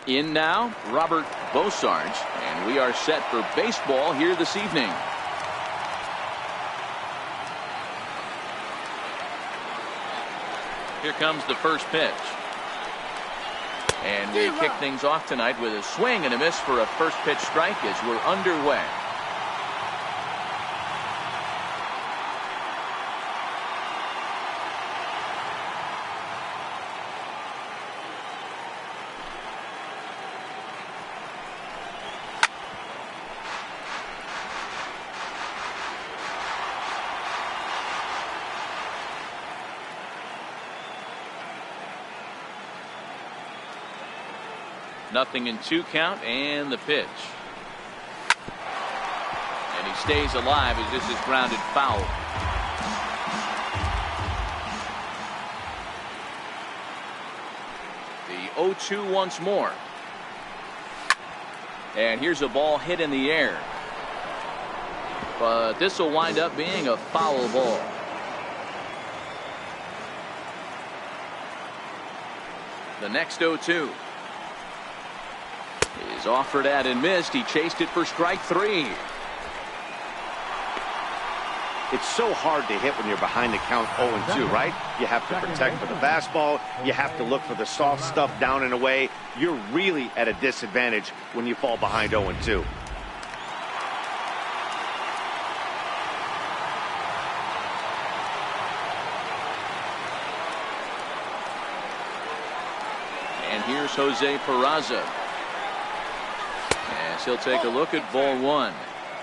In now, Robert Bosarge, and we are set for baseball here this evening. Here comes the first pitch. And we kick things off tonight with a swing and a miss for a first pitch strike as we're underway. Nothing in 2 count, and the pitch. And he stays alive as this is grounded foul. The 0-2 once more. And here's a ball hit in the air. But this will wind up being a foul ball. The next 0-2. Is offered at and missed. He chased it for strike 3. It's so hard to hit when you're behind the count 0-2, right? You have to protect for the fastball. You have to look for the soft stuff down and away. You're really at a disadvantage when you fall behind 0-2. And here's Jose Peraza. As he'll take a look at ball 1.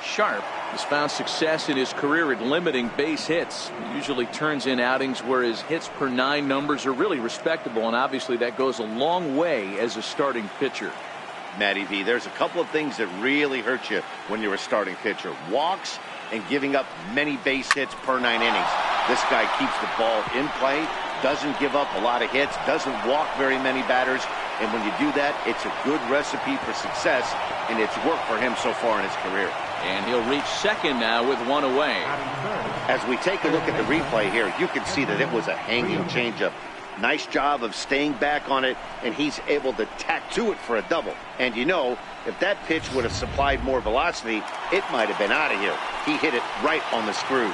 Sharp has found success in his career at limiting base hits. He usually turns in outings where his hits per 9 numbers are really respectable, and obviously that goes a long way as a starting pitcher. Matty V, there's a couple of things that really hurt you when you're a starting pitcher. Walks and giving up many base hits per 9 innings. This guy keeps the ball in play, doesn't give up a lot of hits, doesn't walk very many batters. And when you do that, it's a good recipe for success, and it's worked for him so far in his career. And he'll reach second now with 1 away. As we take a look at the replay here, you can see that it was a hanging changeup. Nice job of staying back on it, and he's able to tack to it for a double. And you know, if that pitch would have supplied more velocity, it might have been out of here. He hit it right on the screws.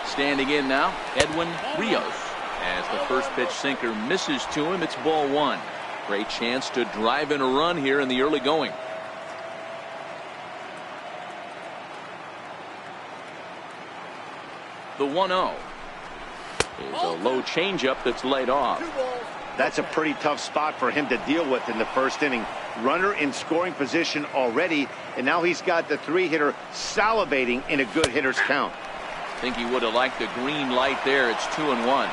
Standing in now, Edwin Rios. As the first pitch sinker misses to him, it's ball 1. Great chance to drive in a run here in the early going. The 1-0 is a low changeup that's laid off. That's a pretty tough spot for him to deal with in the first inning. Runner in scoring position already, and now he's got the 3-hitter salivating in a good hitter's count. I think he would have liked the green light there. It's 2-1.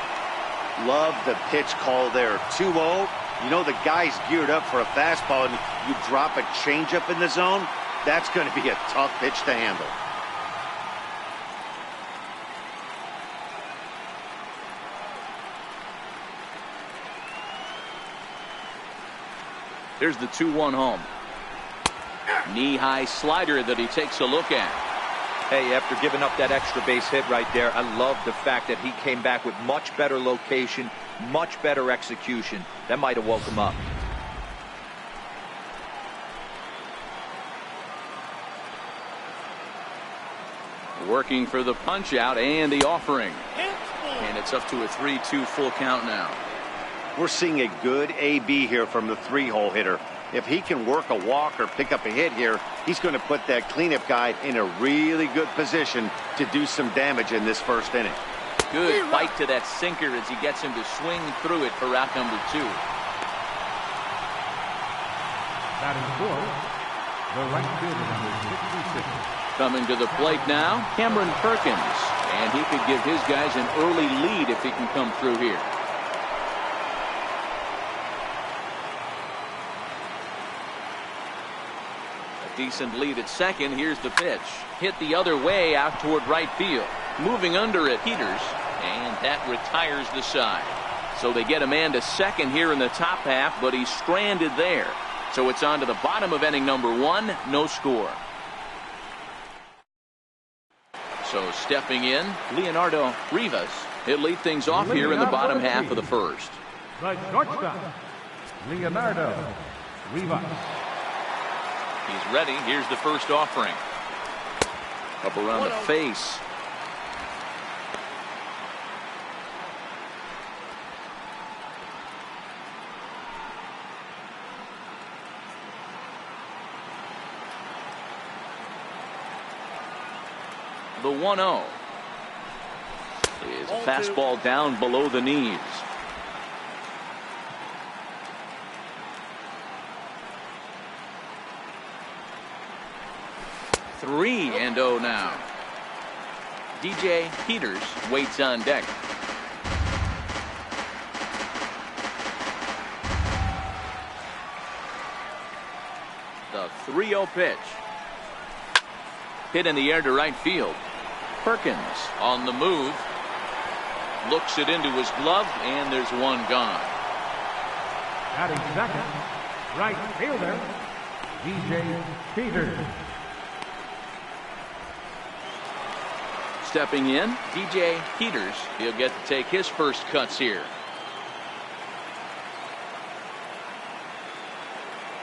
Love the pitch call there. 2-0. You know the guy's geared up for a fastball, and you drop a changeup in the zone. That's going to be a tough pitch to handle. Here's the 2-1 home. Knee-high slider that he takes a look at. Hey, after giving up that extra base hit right there, I love the fact that he came back with much better location, much better execution. That might have woke him up. Working for the punch out and the offering. And it's up to a 3-2 full count now. We're seeing a good AB here from the 3-hole hitter. If he can work a walk or pick up a hit here, he's going to put that cleanup guy in a really good position to do some damage in this first inning. Good bite to that sinker as he gets him to swing through it for out number 2. Batting fourth, the right fielder, number 66. Coming to the plate now, Cameron Perkins. And he could give his guys an early lead if he can come through here. Decent lead at second. Here's the pitch. Hit the other way out toward right field. Moving under it, Peters. And That retires the side. So they get a man to second here in the top half, but he's stranded there. So it's on to the bottom of inning number 1. No score. So stepping in, Leonardo Rivas. He'll lead things off here in the bottom half of the first. The shortstop, Leonardo Rivas. He's ready. Here's the first offering. Up around the face. The 1-0 is a fastball down below the knees. Three and 0 now. DJ Peters waits on deck. The 3-0 pitch. Hit in the air to right field. Perkins on the move. Looks it into his glove, and there's one gone. Batting second, right fielder, DJ Peters. Stepping in, DJ Peters. He'll get to take his first cuts here.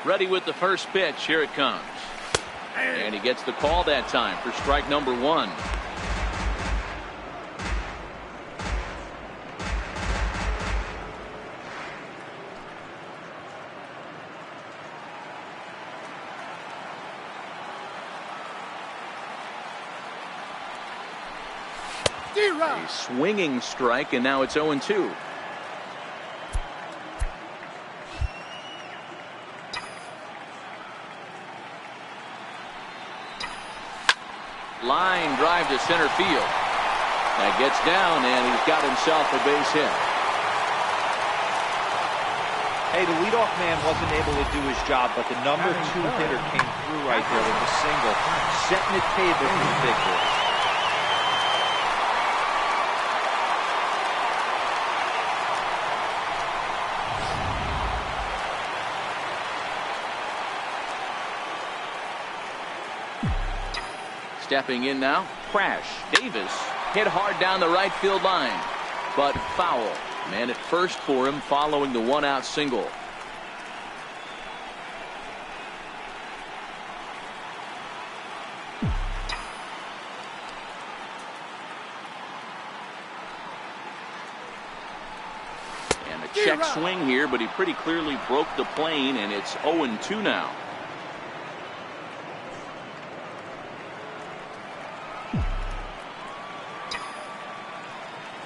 Ready with the first pitch. Here it comes. And he gets the call that time for strike number 1. A swinging strike, and now it's 0-2. Line drive to center field. That gets down, and he's got himself a base hit. Hey, the leadoff man wasn't able to do his job, but the number 2 hitter came through right there with a single, setting the table for the big boys. Stepping in now, Crash Davis hit hard down the right field line, but foul. Man at first for him following the 1-out single. And a check swing here, but he pretty clearly broke the plane, and it's 0-2 now.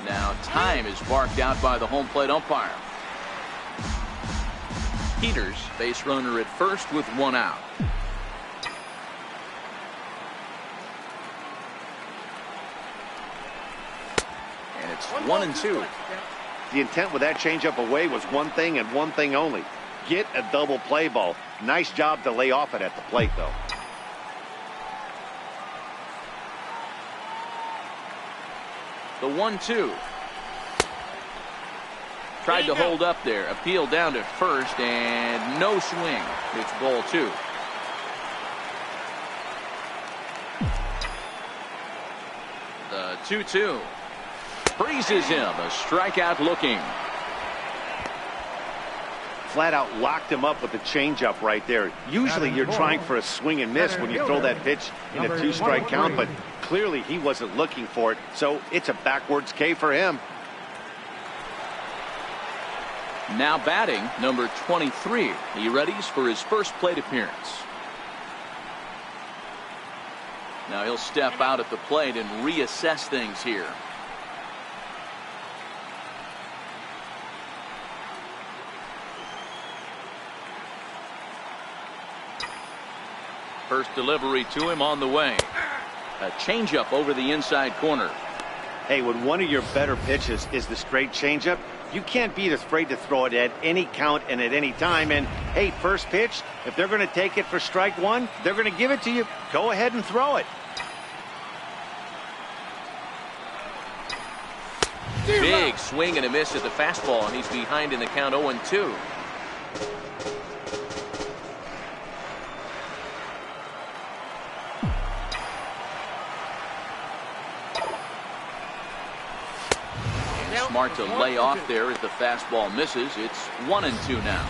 Now time is marked out by the home plate umpire. Peters, base runner at first with 1 out. And it's 1-2. The intent with that changeup away was one thing and one thing only. Get a double play ball. Nice job to lay off it at the plate, though. The 1-2. Tried to hold up there. Appeal down to first, and no swing. It's ball 2. The 2-2. Freezes him. A strikeout looking. Flat out locked him up with the changeup right there. Usually you're trying for a swing and miss when you throw that pitch in a 2-strike count, but clearly he wasn't looking for it, so it's a backwards K for him. Now batting, number 23. He readies for his first plate appearance. Now he'll step out at the plate and reassess things here. First delivery to him on the way. A changeup over the inside corner. Hey, when one of your better pitches is the straight changeup, you can't be afraid to throw it at any count and at any time. And hey, first pitch, if they're going to take it for strike 1, they're going to give it to you. Go ahead and throw it. Big swing and a miss at the fastball, and he's behind in the count 0-2. Smart to lay off there as the fastball misses. It's 1-2 now.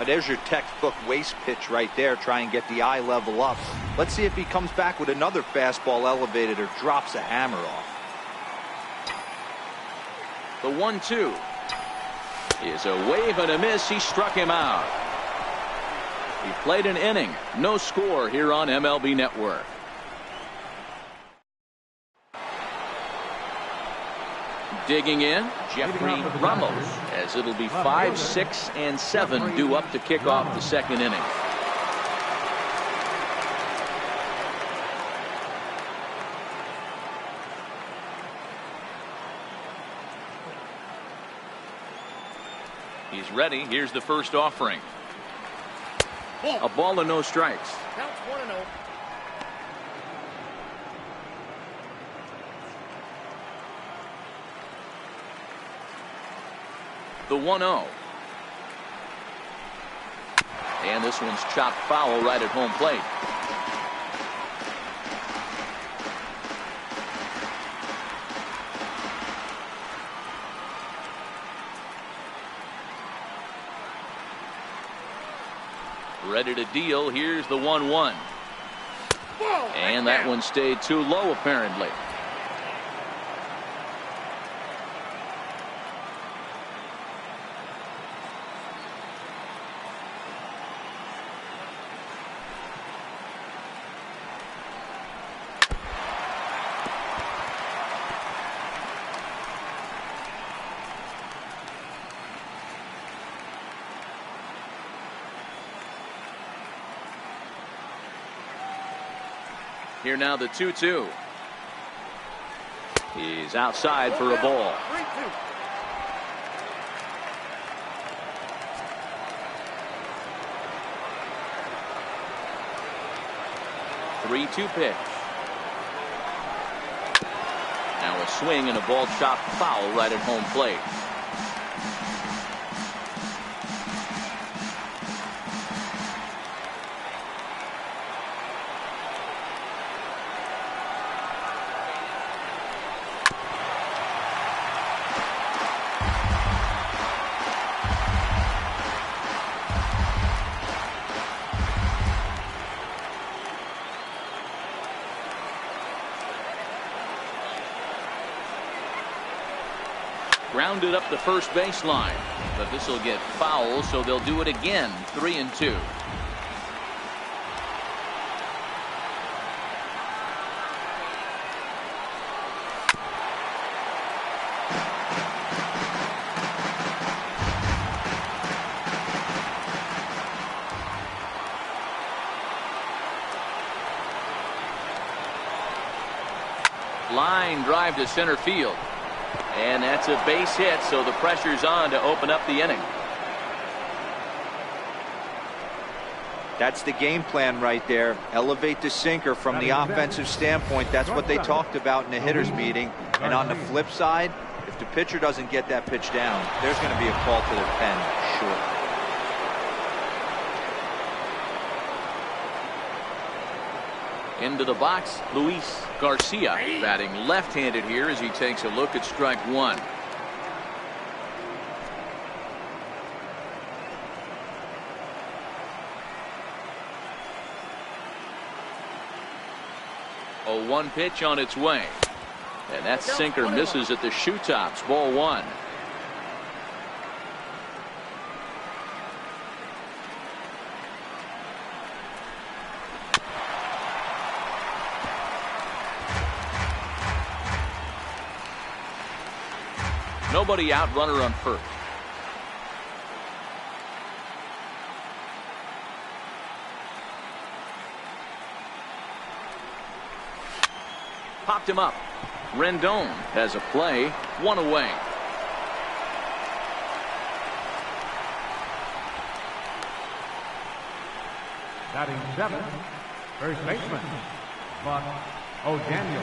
There's your textbook waste pitch right there. Try and get the eye level up. Let's see if he comes back with another fastball elevated or drops a hammer off. The 1-2 is a wave and a miss. He struck him out. He played an inning. No score here on MLB Network. Digging in, Jeffrey Ramos, as it'll be 5, 6, and 7 due up to kick off the second inning. He's ready. Here's the first offering. A ball and no strikes. Counts 1-0. The 1-0. And this one's chopped foul right at home plate. Ready to deal. Here's the 1-1. And that one stayed too low apparently. Here now the 2-2. He's outside for a ball. 3-2 pitch. Now a swing and a ball chopped foul right at home plate. Grounded up the first baseline, but this will get foul, so they'll do it again. 3-2. Line drive to center field. And that's a base hit, so the pressure's on to open up the inning. That's the game plan right there. Elevate the sinker from the offensive standpoint. That's what they talked about in the hitters meeting. And on the flip side, if the pitcher doesn't get that pitch down, there's going to be a call to their pen short. Into the box, Luis Garcia, batting left-handed here as he takes a look at strike one. A 1 pitch on its way. And that sinker misses at the shoe tops. Ball one. Nobody out, runner on first. Popped him up. Rendon has a play, 1 away. Batting 7th, first baseman, Buck O'Daniel.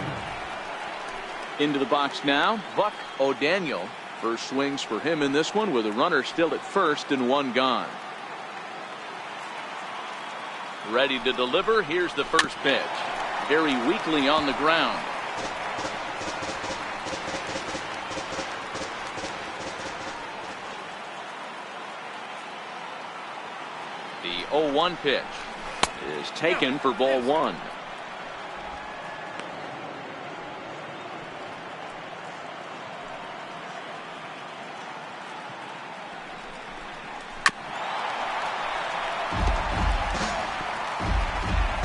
Into the box now, Buck O'Daniel. First swings for him in this one with a runner still at first and one gone. Ready to deliver. Here's the first pitch. Very weakly on the ground. The 0-1 pitch is taken for ball one.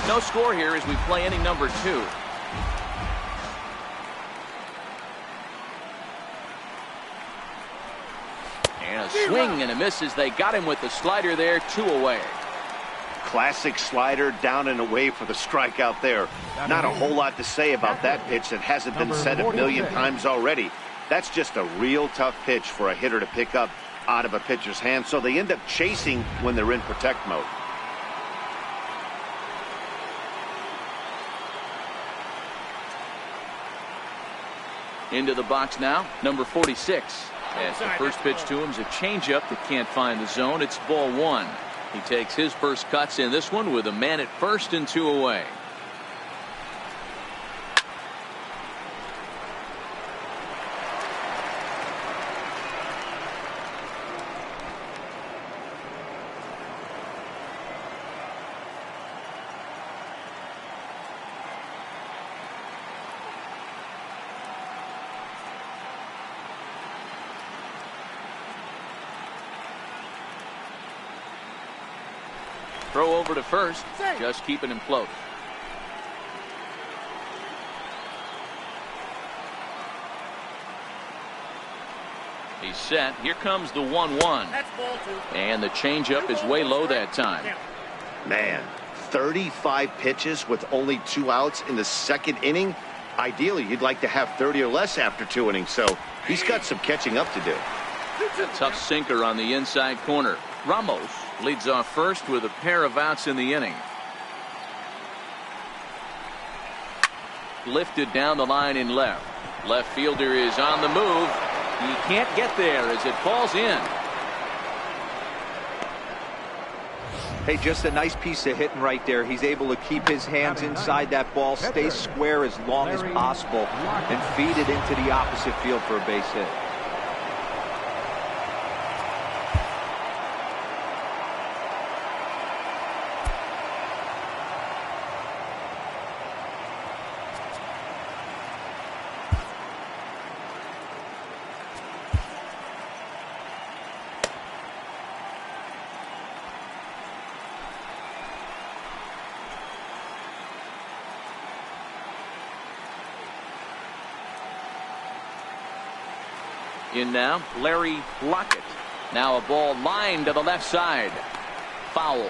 No score here as we play inning number 2. And a swing and a miss as they got him with the slider there, 2 away. Classic slider, down and away for the strikeout there. Not a whole lot to say about that pitch that hasn't been said a million times already. That's just a real tough pitch for a hitter to pick up out of a pitcher's hand, so they end up chasing when they're in protect mode. Into the box now, number 46. As the first pitch to him is a changeup that can't find the zone. It's ball one. He takes his first cuts in this one with a man at first and 2 away. Throw over to first, just keeping him close. He's set. Here comes the 1-1. And the changeup is way low that time. Man, 35 pitches with only 2 outs in the second inning. Ideally, you'd like to have 30 or less after 2 innings, so he's got some catching up to do. A tough sinker on the inside corner. Ramos leads off first with a pair of outs in the inning. Lifted down the line in left. Left fielder is on the move. He can't get there as it falls in. Hey, just a nice piece of hitting right there. He's able to keep his hands inside that ball, stay square as long as possible, and feed it into the opposite field for a base hit. In now, Larry Hockett. Now a ball lined to the left side. Foul.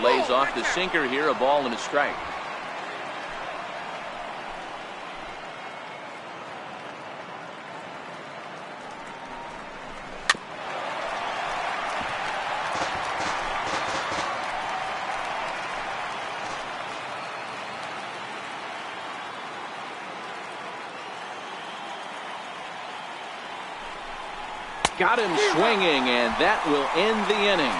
Lays off the sinker here, a ball and a strike. Got him swinging, and that will end the inning.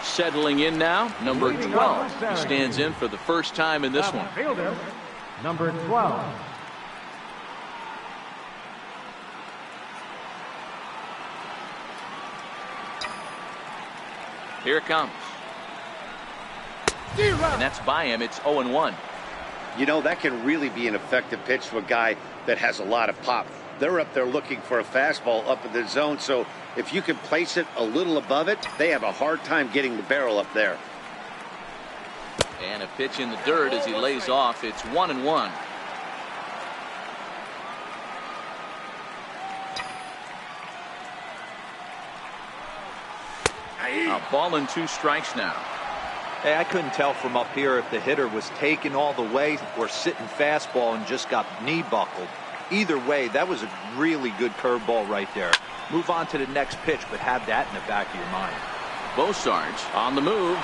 Settling in now, number 12. He stands in for the first time in this one. Fielder, number 12. Here it comes. And that's by him. It's 0-1. You know, that can really be an effective pitch to a guy that has a lot of pop. They're up there looking for a fastball up in the zone, so if you can place it a little above it, they have a hard time getting the barrel up there. And a pitch in the dirt as he lays off. It's 1-1. A ball and 2 strikes now. Hey, I couldn't tell from up here if the hitter was taking all the way or sitting fastball and just got knee buckled. Either way, that was a really good curveball right there. Move on to the next pitch, but have that in the back of your mind. Bosarge on the move.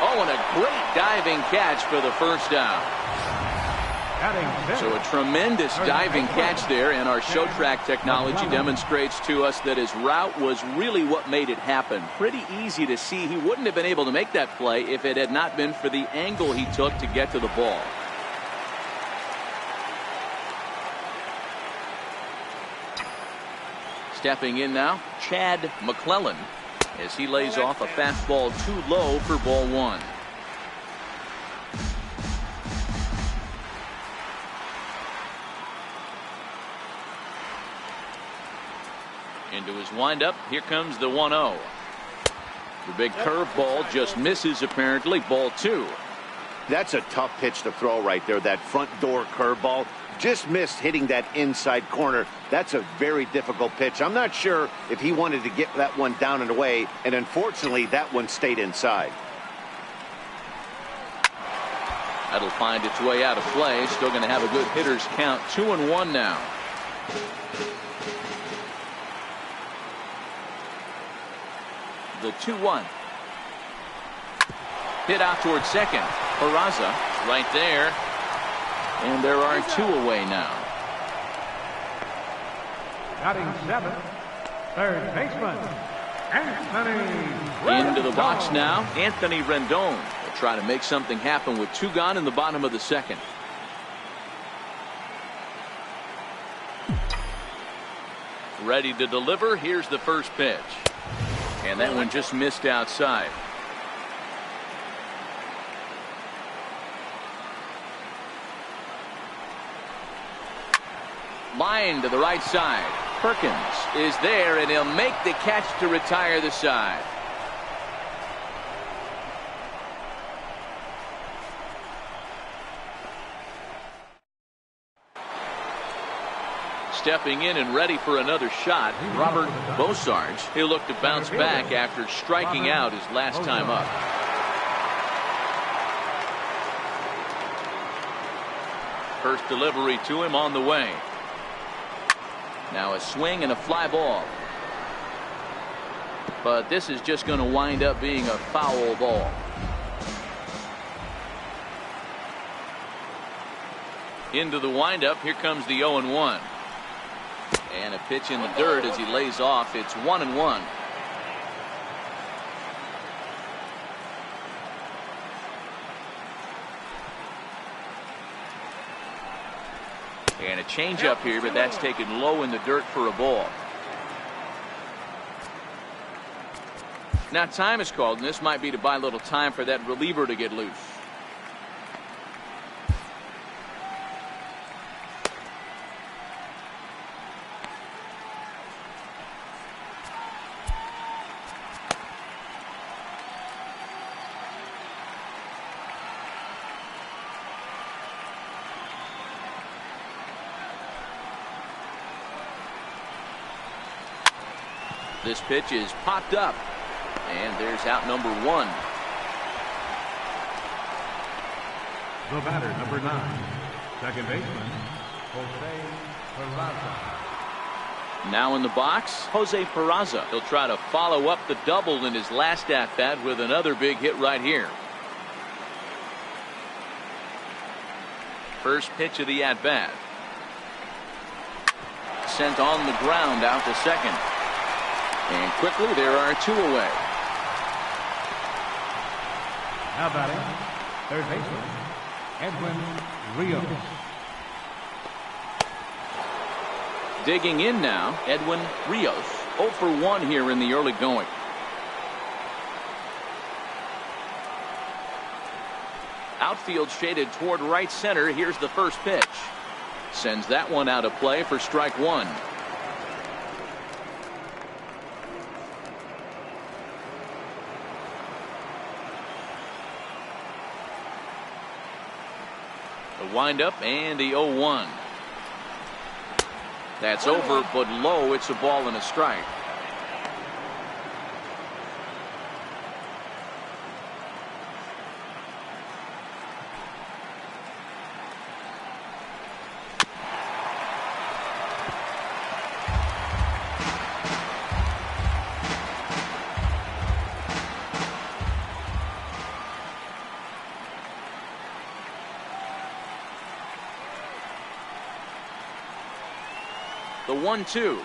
Oh, and a great diving catch for the first down. So a tremendous diving catch there, and our show track technology demonstrates to us that his route was really what made it happen. Pretty easy to see he wouldn't have been able to make that play if it had not been for the angle he took to get to the ball. Stepping in now, Chad McClellan, as he lays off a fastball too low for ball 1. Into his windup. Here comes the 1-0. The big curveball just misses, apparently. Ball 2. That's a tough pitch to throw right there. That front door curveball just missed hitting that inside corner. That's a very difficult pitch. I'm not sure if he wanted to get that one down and away, and unfortunately that one stayed inside. That'll find its way out of play. Still going to have a good hitter's count. 2-1 now. The 2-1. Hit out towards second. Peraza right there. And there are 2 away now. Batting 7th, third baseman, Anthony Into the box Rendon. now, Anthony Rendon will try to make something happen with 2 gone in the bottom of the second. Ready to deliver. Here's the first pitch. And that one just missed outside. Line to the right side. Perkins is there, and he'll make the catch to retire the side. Stepping in and ready for another shot, Robert Bosarge. He'll look to bounce back after striking out his last time up. First delivery to him on the way. Now a swing and a fly ball. But this is just going to wind up being a foul ball. Into the windup. Here comes the 0-1. And a pitch in the dirt as he lays off. It's 1-1. And a changeup here, but that's taken low in the dirt for a ball. Now time is called, and this might be to buy a little time for that reliever to get loose. This pitch is popped up, and there's out number 1. The batter, number 9, second baseman, Jose Peraza. Now in the box, Jose Peraza. He'll try to follow up the double in his last at-bat with another big hit right here. First pitch of the at-bat. Sent on the ground out to second. And quickly there are 2 away. Now batting, third baseman, Edwin Rios. Digging in now, Edwin Rios. 0 for 1 here in the early going. Outfield shaded toward right center. Here's the first pitch. Sends that one out of play for strike 1. The windup and the 0-1. That's over, but low. It's a ball and a strike. The 1-2.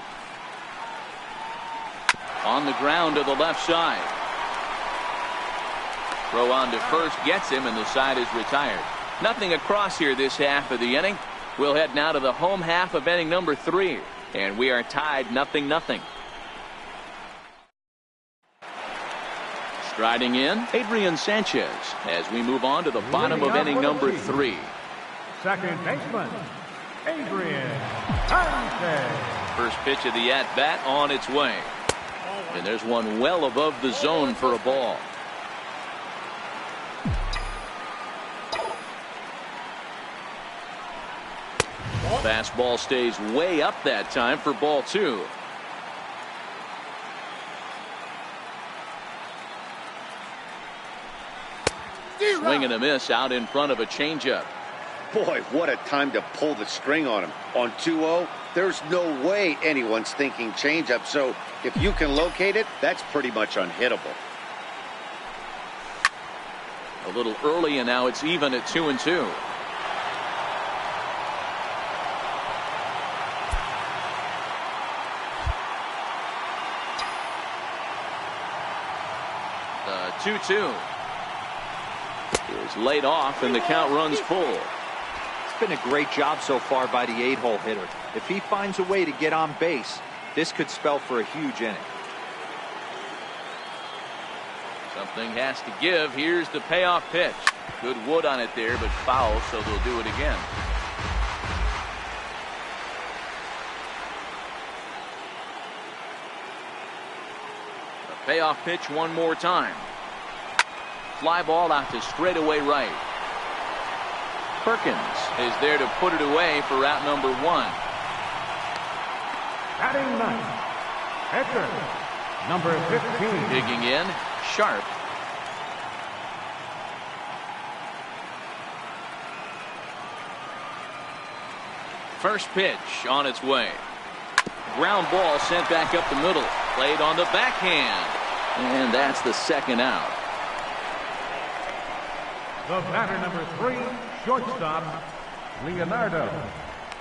On the ground to the left side. Throw on to first gets him, and the side is retired. Nothing across here this half of the inning. We'll head now to the home half of inning number 3, and we are tied 0-0. Striding in, Adrian Sanchez as we move on to the bottom of inning number 3. Second baseman, Adrian Sanchez. First pitch of the at-bat on its way. And there's one well above the zone for a ball. Fastball stays way up that time for ball 2. Swing and a miss out in front of a changeup. Boy, what a time to pull the string on him. On 2-0, there's no way anyone's thinking changeup. So if you can locate it, that's pretty much unhittable. A little early, and now it's even at 2-2. The 2-2 is laid off, and the count runs full. It's been a great job so far by the 8-hole hitter. If he finds a way to get on base, this could spell for a huge inning. Something has to give. Here's the payoff pitch. Good wood on it there, but foul, so they'll do it again. A payoff pitch one more time. Fly ball out to straightaway right. Perkins is there to put it away for out number 1. Batting ninth, pitcher, number 15. Digging in, Sharp. First pitch on its way. Ground ball sent back up the middle. Played on the backhand. And that's the second out. The batter number 3, shortstop, Leonardo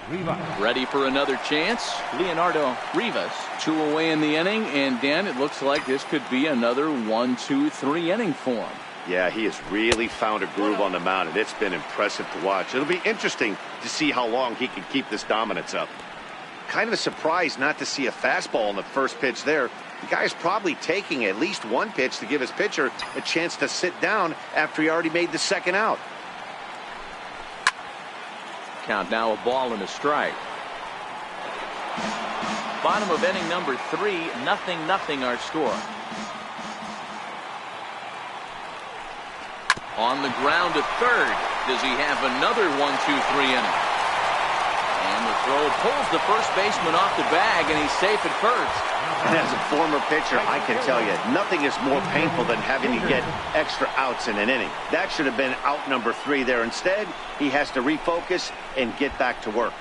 Rivas. Ready for another chance. Leonardo Rivas. 2 away in the inning, and Dan, it looks like this could be another 1-2-3 inning for him. Yeah, he has really found a groove on the mound, and it's been impressive to watch. It'll be interesting to see how long he can keep this dominance up. Kind of a surprise not to see a fastball on the first pitch there. The guy's probably taking at least one pitch to give his pitcher a chance to sit down after he already made the second out. Count now a ball and a strike. Bottom of inning number 3, 0-0 our score. On the ground to third. Does he have another 1-2-3 inning? And the throw pulls the first baseman off the bag, and he's safe at first. And as a former pitcher, I can tell you, nothing is more painful than having to get extra outs in an inning. That should have been out number 3 there. Instead, he has to refocus and get back to work.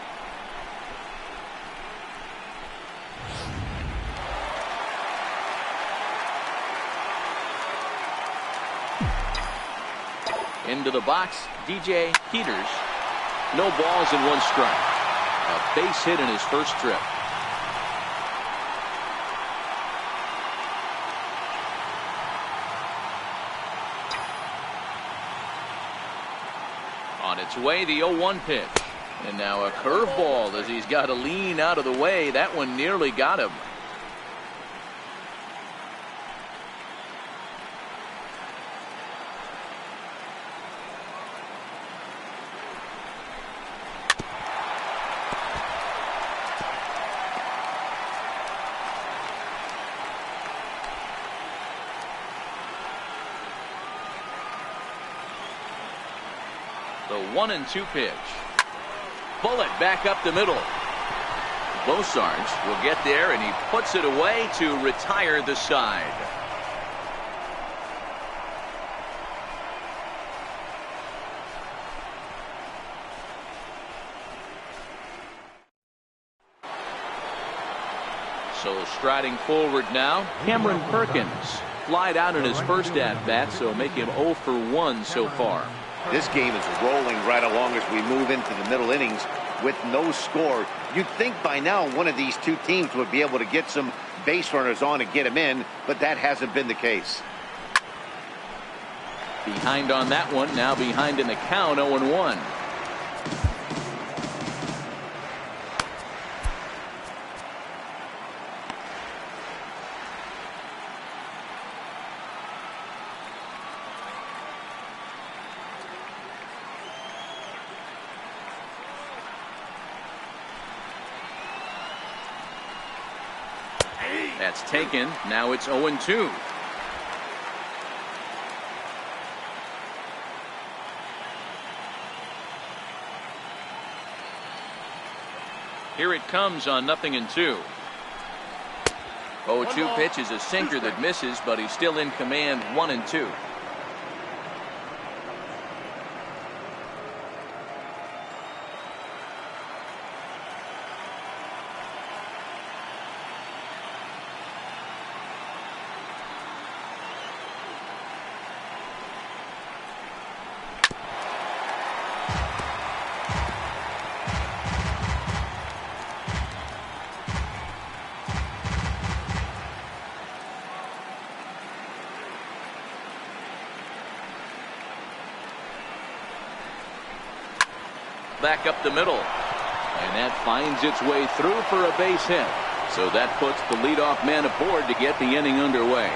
Into the box, DJ Peters. No balls and 1 strike. A base hit in his first trip. On its way, the 0-1 pitch. And now a curveball as he's got to lean out of the way. That one nearly got him. The 1-2 pitch. Bullet back up the middle. Bosarge will get there, and he puts it away to retire the side. So striding forward now, Cameron Perkins. Flied out in his first at-bat, so make him 0 for 1 so far. This game is rolling right along as we move into the middle innings. with no score. You'd think by now one of these two teams would be able to get some base runners on and get them in, but that hasn't been the case. Behind on that one, now behind in the count, 0-1. That's taken. Now it's 0-2. Here it comes on 0-2. 0-2 pitch is a sinker that misses, but he's still in command. 1-2. Back up the middle, and that finds its way through for a base hit. So that puts the leadoff man aboard to get the inning underway.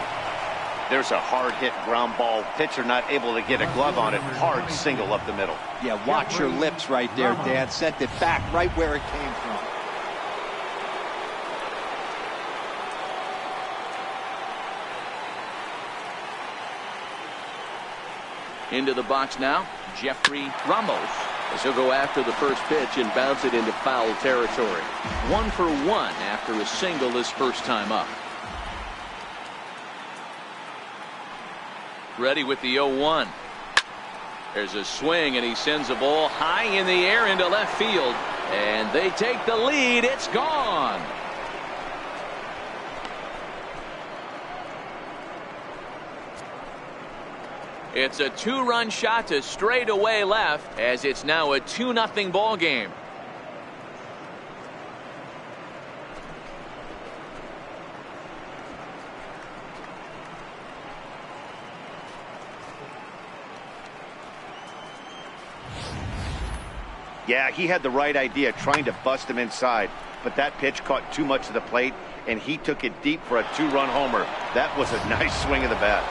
There's a hard hit ground ball. Pitcher not able to get a glove on it. Hard single up the middle. Yeah, watch your lips right there, Dan. Sent it back right where it came from. Into the box now, Jeffrey Ramos, as he'll go after the first pitch and bounce it into foul territory. 1 for 1 after a single his first time up. Ready with the 0-1. There's a swing, and he sends the ball high in the air into left field, and they take the lead. It's gone. It's a 2-run shot to straightaway left, as it's now a 2-0 ball game. Yeah, he had the right idea, trying to bust him inside, but that pitch caught too much of the plate, and he took it deep for a 2-run homer. That was a nice swing of the bat.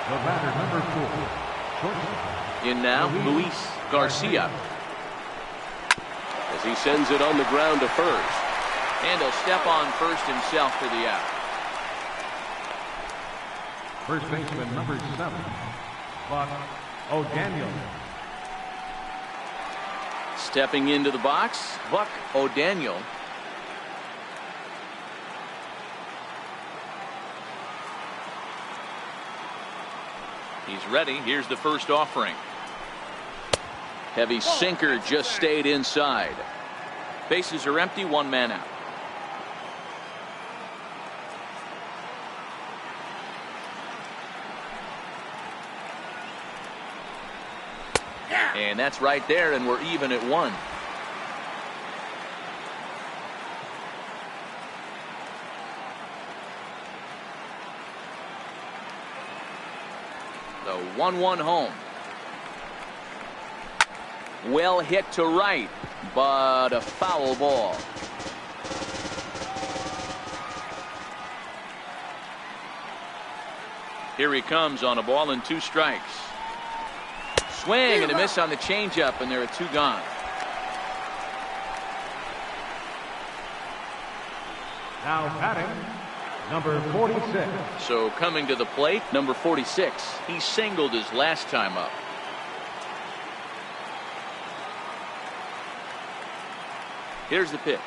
The batter, number 4, shortstop. In now, Luis Garcia, as he sends it on the ground to first, and he'll step on first himself for the out. First baseman, number 7, Buck O'Daniel. Stepping into the box, Buck O'Daniel. He's ready. Here's the first offering. Heavy sinker just stayed inside. Bases are empty, 1 man out. And that's right there, and we're even at 1. The 1-1 home. Well hit to right, but a foul ball. Here he comes on a ball and 2 strikes. Swing and a miss on the changeup, and there are 2 gone. Now batting, number 46. So coming to the plate, number 46. He singled his last time up. Here's the pitch.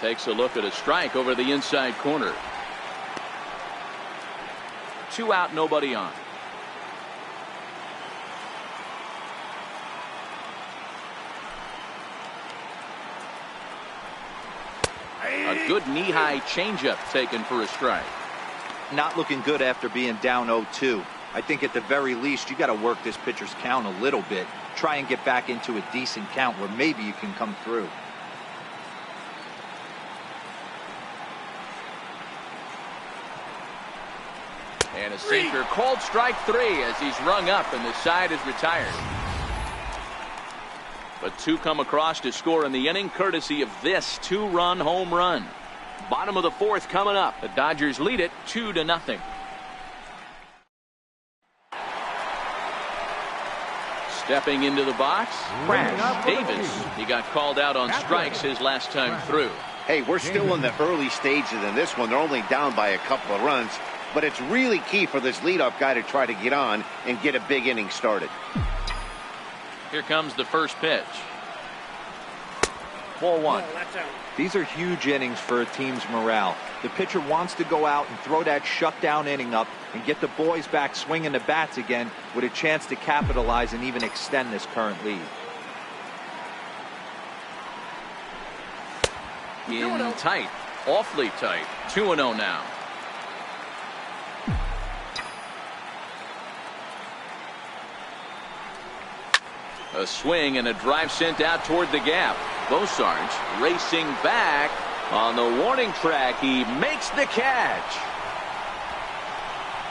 Takes a look at a strike over the inside corner. 2 out, nobody on. A good knee-high changeup taken for a strike. Not looking good after being down 0-2. I think at the very least, you got to work this pitcher's count a little bit. Try and get back into a decent count where maybe you can come through. And a sinker called strike 3 as he's rung up and the side is retired. But 2 come across to score in the inning courtesy of this 2-run home run. Bottom of the 4th coming up. The Dodgers lead it 2-0. Stepping into the box, Crash Davis. He got called out on strikes his last time through. Hey, we're still in the early stages in this one. They're only down by a couple of runs. But it's really key for this leadoff guy to try to get on and get a big inning started. Here comes the first pitch. Ball 1. These are huge innings for a team's morale. The pitcher wants to go out and throw that shutdown inning up and get the boys back swinging the bats again with a chance to capitalize and even extend this current lead. In tight, awfully tight. 2-0 now. A swing and a drive sent out toward the gap. Bosarge racing back on the warning track. He makes the catch.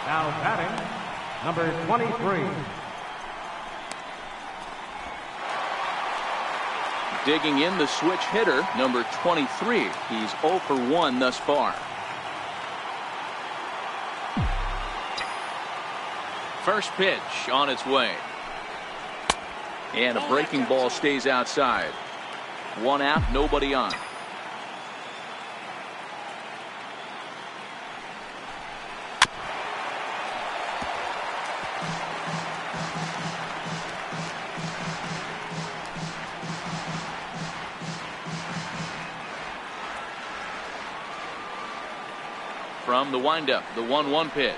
Now batting, number 23. Digging in the switch hitter, number 23. He's 0 for 1 thus far. First pitch on its way. And a breaking ball stays outside. 1 out, nobody on. From the windup, the 1-1 pitch.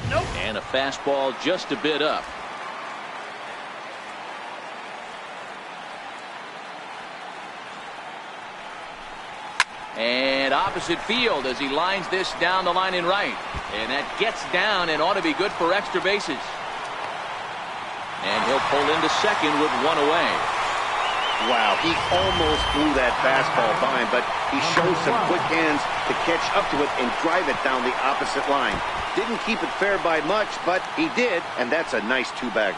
Nope. And a fastball just a bit up. And opposite field as he lines this down the line in right. And that gets down and ought to be good for extra bases. And he'll pull into second with 1 away. Wow, he almost blew that fastball by him, but he shows some quick hands to catch up to it and drive it down the opposite line. Didn't keep it fair by much, but he did, and that's a nice 2-bagger.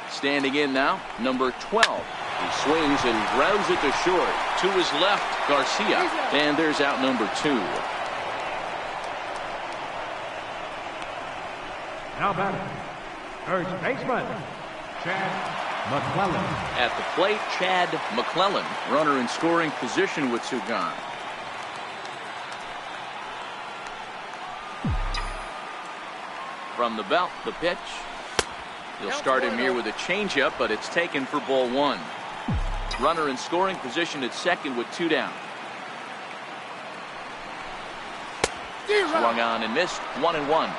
Standing in now, number 12. He swings and grounds it to short. To his left, Garcia. And there's out number 2. Now batting, first baseman, Chad McClellan. At the plate, Chad McClellan. Runner in scoring position with 2 gone. From the belt, the pitch. He'll start him here with a changeup, but it's taken for ball 1. Runner in scoring position at second with 2 down. Swung on and missed. 1-1.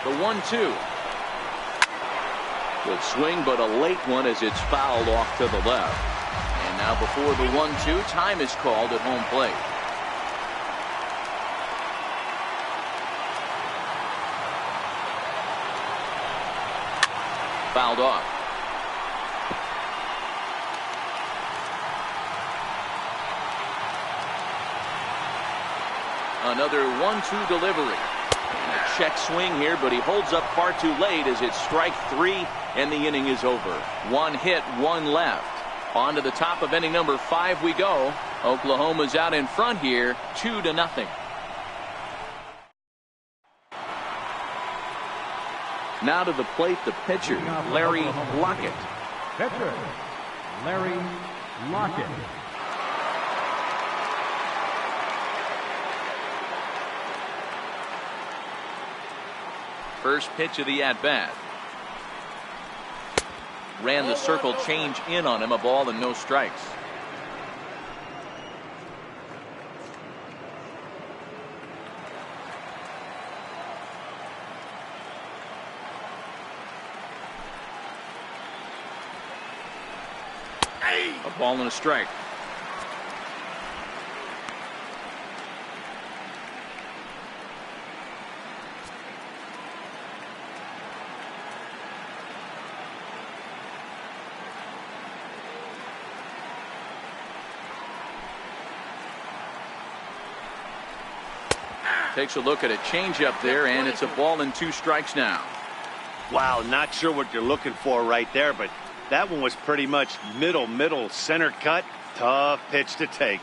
The 1-2. Good swing, but a late one as it's fouled off to the left. And now before the 1-2, time is called at home plate. Fouled off. Another 1-2 delivery. Check swing here, but he holds up far too late as it's strike 3 and the inning is over. 1 hit, 1 left. On to the top of inning number 5 we go. Oklahoma's out in front here, 2-0. Now to the plate, the pitcher, Larry Hockett. Pitcher, Larry Hockett. First pitch of the at-bat. Ran the circle change in on him. A ball and no strikes. A ball and a strike. Takes a look at a changeup there, and it's a ball and 2 strikes now. Wow, not sure what you're looking for right there, but that one was pretty much middle center cut. Tough pitch to take.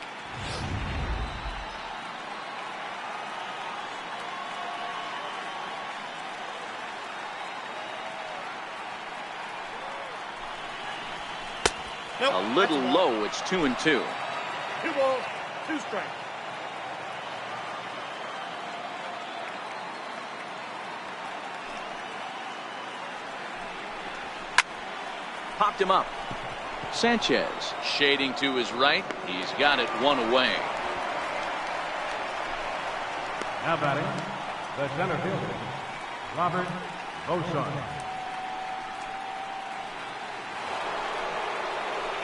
A little low. It's 2-2. 2 balls, 2 strikes. Popped him up. Sanchez shading to his right. He's got it 1 away. Now batting, the center fielder, Robert Beauchamp.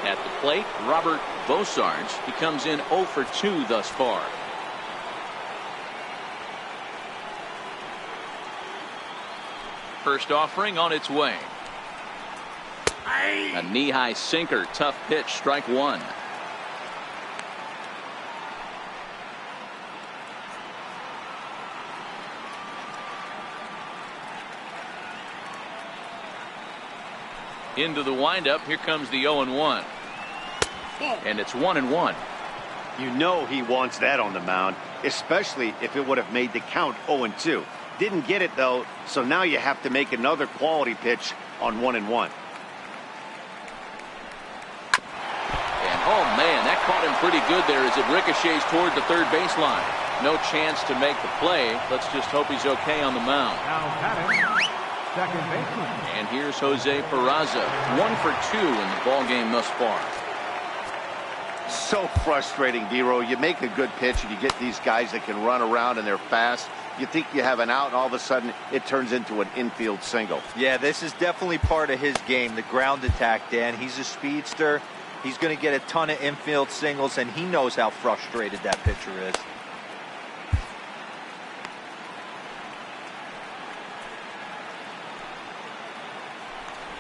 At the plate, Robert Beauchamp. He comes in 0 for 2 thus far. First offering on its way. A knee-high sinker. Tough pitch. Strike 1. Into the windup. Here comes the 0-1. And it's 1-1. You know he wants that on the mound, especially if it would have made the count 0-2. Didn't get it, though, so now you have to make another quality pitch on 1-1. Oh, man, that caught him pretty good there as it ricochets toward the third baseline. No chance to make the play. Let's just hope he's okay on the mound. Now batting, second baseman. And here's Jose Peraza. 1 for 2 in the ball game thus far. So frustrating, D-Row. You make a good pitch and you get these guys that can run around and they're fast. You think you have an out, and all of a sudden it turns into an infield single. Yeah, this is definitely part of his game, the ground attack, Dan. He's a speedster. He's going to get a ton of infield singles, and he knows how frustrated that pitcher is.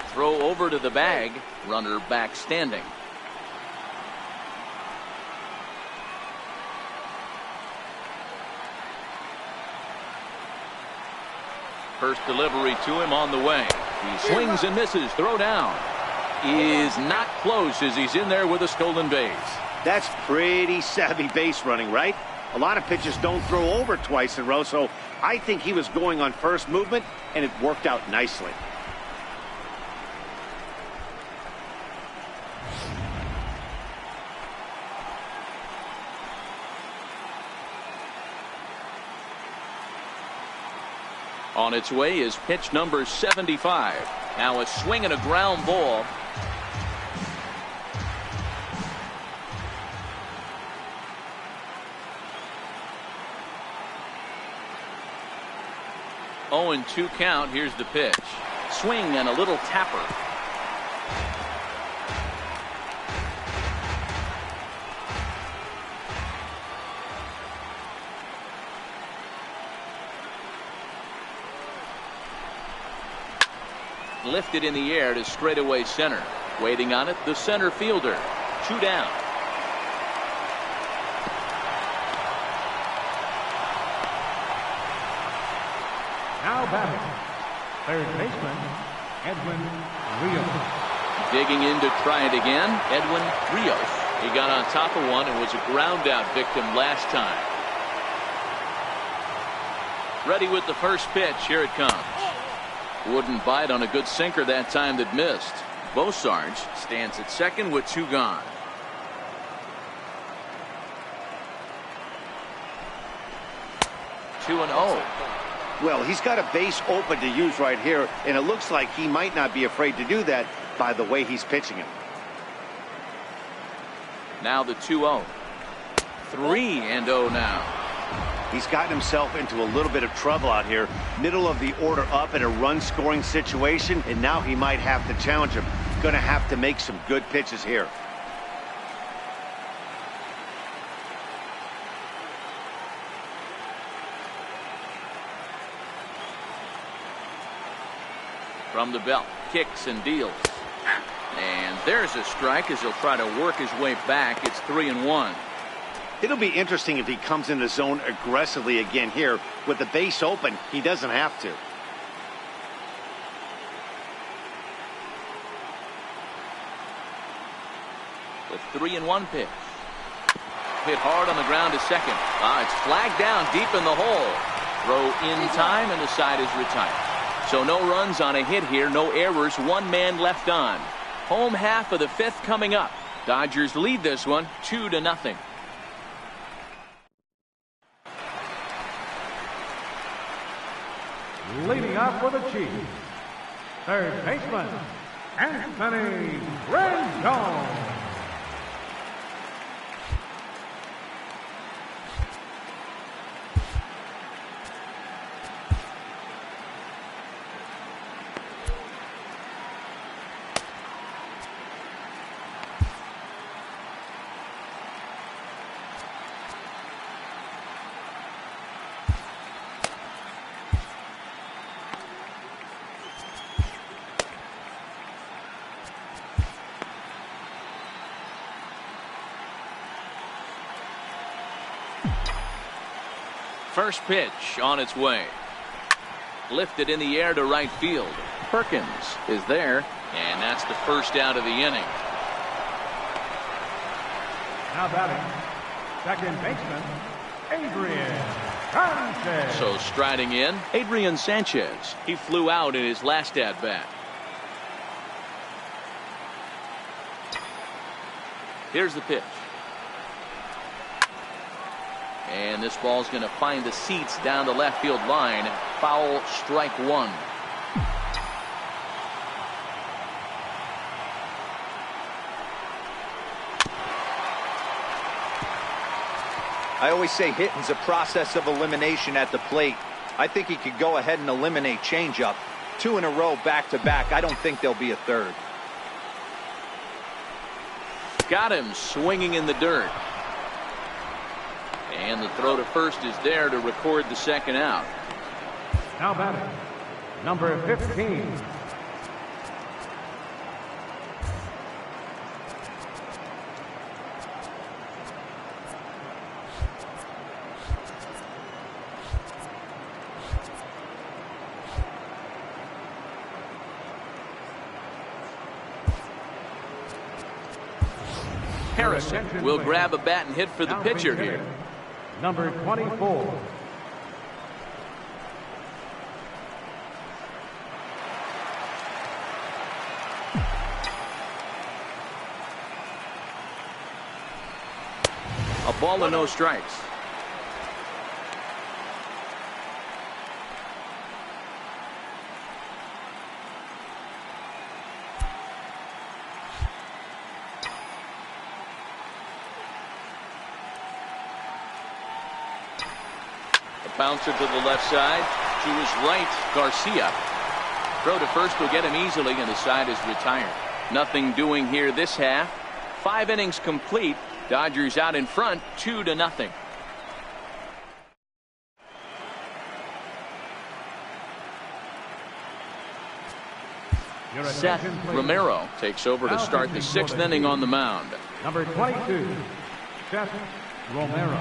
Throw over to the bag. Runner back standing. First delivery to him on the way. He swings and misses. Throw down. Is not close as he's in there with a stolen base. That's pretty savvy base running, right? A lot of pitchers don't throw over twice in a row, so I think he was going on first movement, and it worked out nicely. On its way is pitch number 75. Now a swing and a ground ball. Oh, and 2 count. Here's the pitch. Swing and a little tapper. Lifted in the air to straightaway center. Waiting on it, the center fielder. 2 down. Now batting, third baseman, Edwin Rios. Digging in to try it again, Edwin Rios. He got on top of one and was a ground out victim last time. Ready with the first pitch. Here it comes. Wouldn't bite on a good sinker that time that missed. Beauchamp stands at second with 2 gone. Two and 0. Well, he's got a base open to use right here, and it looks like he might not be afraid to do that by the way he's pitching him. Now the 2-0. 3-0 now. He's gotten himself into a little bit of trouble out here. Middle of the order up in a run-scoring situation, and now he might have to challenge him. Going to have to make some good pitches here. From the belt, kicks and deals. And there's a strike as he'll try to work his way back. It's 3-1. It'll be interesting if he comes in the zone aggressively again here. With the base open, he doesn't have to. The 3-1 pitch. Hit hard on the ground to second. It's flagged down deep in the hole. Throw in time, and the side is retired. So no runs on a hit here, no errors, one man left on. Home half of the fifth coming up. Dodgers lead this one 2-0. Leading off for the Chiefs, third baseman, Anthony Rendon. First pitch on its way. Lifted in the air to right field. Perkins is there, and that's the first out of the inning. Now batting, second baseman, Adrian Sanchez. So striding in, Adrian Sanchez. He flew out in his last at-bat. Here's the pitch. And this ball's going to find the seats down the left field line. Foul, strike one. I always say hitting's a process of elimination at the plate. I think he could go ahead and eliminate changeup. 2 in a row back to back. I don't think there'll be a third. Got him swinging in the dirt. And the throw to first is there to record the second out. Now batting, number 15. Harrison will grab a bat and hit for the pitcher here. Number 24. A ball and no strikes. Bouncer to the left side. To his right, Garcia. Throw to first will get him easily, and the side is retired. Nothing doing here this half. 5 innings complete. Dodgers out in front, 2-0. Seth Romero takes over to start the 6th inning on the mound. Number 22, Seth Romero.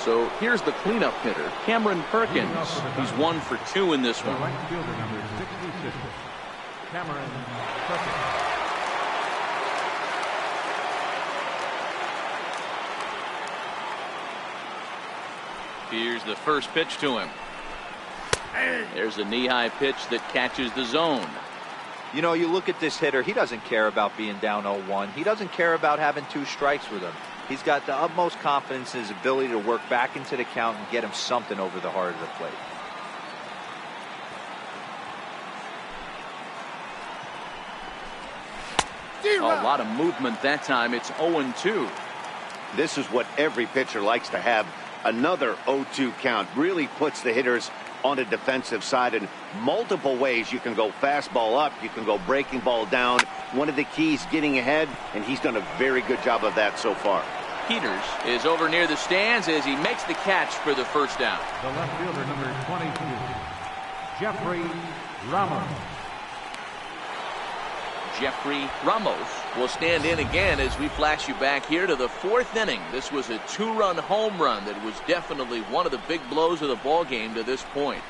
So here's the cleanup hitter, Cameron Perkins. He's 1 for 2 in this The one. right fielder, number 66, Cameron Perkins. Here's the first pitch to him. There's a knee-high pitch that catches the zone. You know, you look at this hitter, he doesn't care about being down 0-1. He doesn't care about having 2 strikes with him. He's got the utmost confidence in his ability to work back into the count and get him something over the heart of the plate. A lot of movement that time. It's 0-2. This is what every pitcher likes to have. Another 0-2 count really puts the hitters on the defensive side in multiple ways. You can go fastball up, you can go breaking ball down. One of the keys, getting ahead, and he's done a very good job of that so far. Peters is over near the stands as he makes the catch for the first down. The left fielder, number 22, Jeffrey Ramos. Jeffrey Ramos will stand in again as we flash you back here to the 4th inning. This was a 2-run home run that was definitely one of the big blows of the ball game to this point.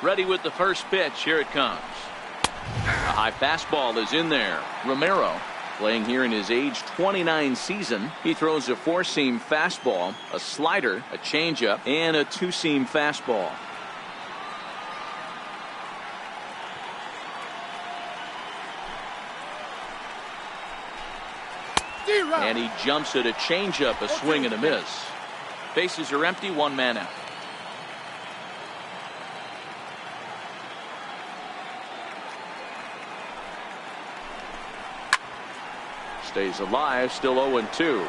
Ready with the first pitch. Here it comes. A high fastball is in there. Romero, playing here in his age 29 season, he throws a 4-seam fastball, a slider, a changeup, and a 2-seam fastball. And he jumps at a changeup, a swing and a miss. Bases are empty, 1 man out. Stays alive, still 0-2.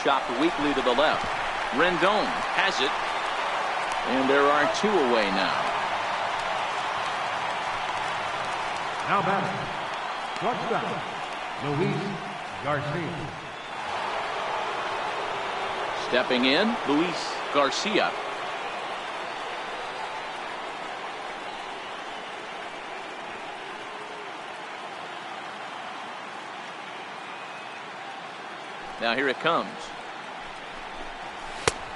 Chopped weakly to the left. Rendon has it. And there are 2 away now. Now batting, shortstop, Luis Garcia. Stepping in, Luis Garcia. Now here it comes.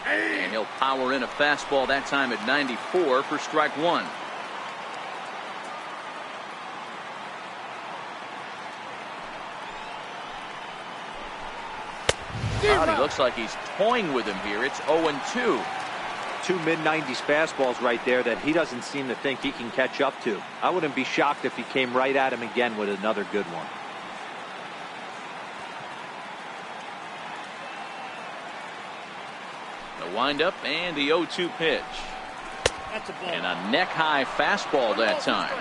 And he'll power in a fastball that time at 94 for strike 1. He looks like he's toying with him here. It's 0-2. 2 mid-90s fastballs right there that he doesn't seem to think he can catch up to. I wouldn't be shocked if he came right at him again with another good one. The windup and the 0-2 pitch. That's a ball. And a neck-high fastball that time.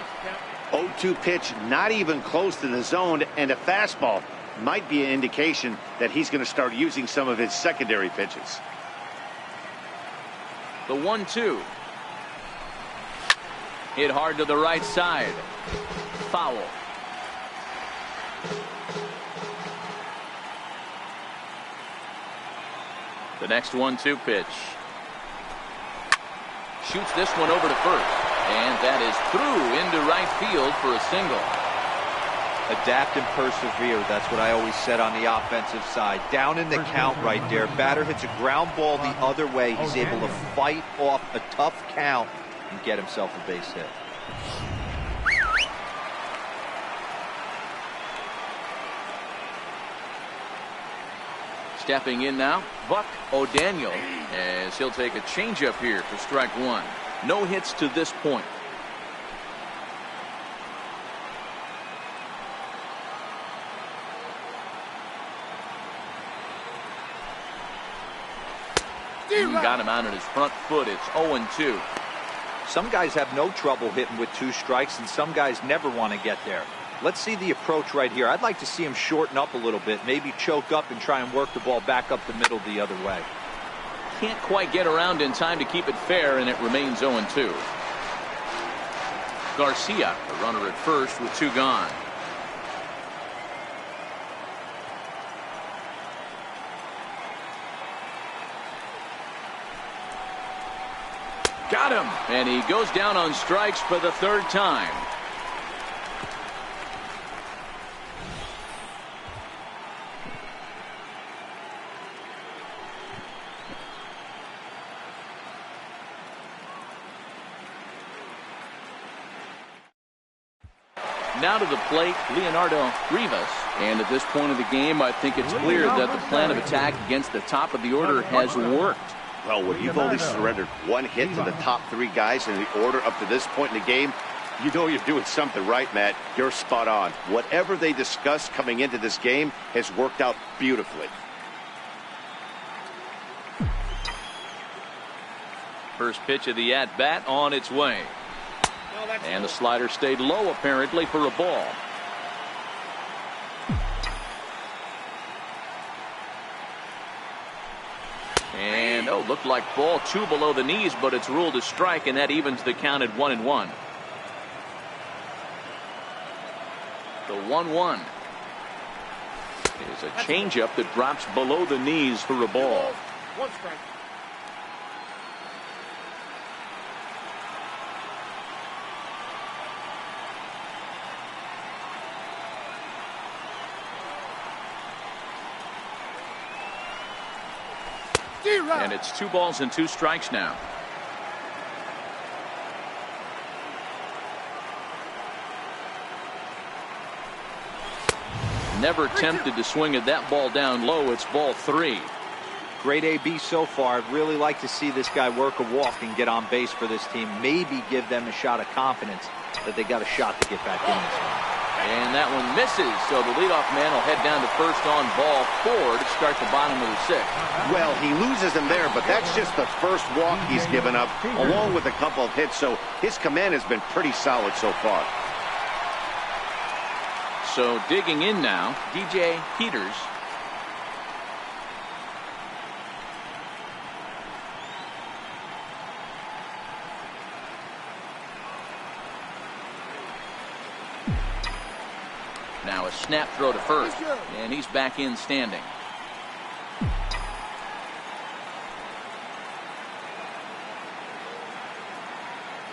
0-2 pitch, not even close to the zone, and a fastball might be an indication that he's going to start using some of his secondary pitches. The 1-2. Hit hard to the right side. Foul. The next 1-2 pitch. Shoots this one over to first. And that is through into right field for a single. Adapt and persevere. That's what I always said on the offensive side. Down in the count right there. Batter hits a ground ball the other way. He's able to fight off a tough count and get himself a base hit. Stepping in now, Buck O'Daniel, as he'll take a changeup here for strike 1. No hits to this point. Got him out on his front foot. It's 0-2. Some guys have no trouble hitting with 2 strikes, and some guys never want to get there. Let's see the approach right here. I'd like to see him shorten up a little bit, maybe choke up and try and work the ball back up the middle the other way. Can't quite get around in time to keep it fair, and it remains 0-2. Garcia, the runner at first with 2 gone. Got him, and he goes down on strikes for the 3rd time. Now to the plate, Leonardo Rivas. And at this point of the game, I think it's clear that the plan of attack against the top of the order has worked. Well, when you've only surrendered 1 hit to the top 3 guys in the order up to this point in the game, you know you're doing something right, Matt. You're spot on. Whatever they discussed coming into this game has worked out beautifully. First pitch of the at-bat on its way. And the slider stayed low apparently for a ball. And looked like ball 2 below the knees, but it's ruled a strike, and that evens the count at 1-1. The 1-1 is a changeup that drops below the knees for a ball. 1 strike. And it's 2 balls and 2 strikes now. Never tempted to swing at that ball down low. It's ball 3. Great AB so far. I'd really like to see this guy work a walk and get on base for this team. Maybe give them a shot of confidence that they got a shot to get back in this one. And that one misses, so the leadoff man will head down to first on ball 4 to start the bottom of the 6th. Well, he loses him there, but that's just the first walk he's given up, along with a couple of hits, so his command has been pretty solid so far. So digging in now, DJ Peters. Now a snap throw to first, and he's back in standing.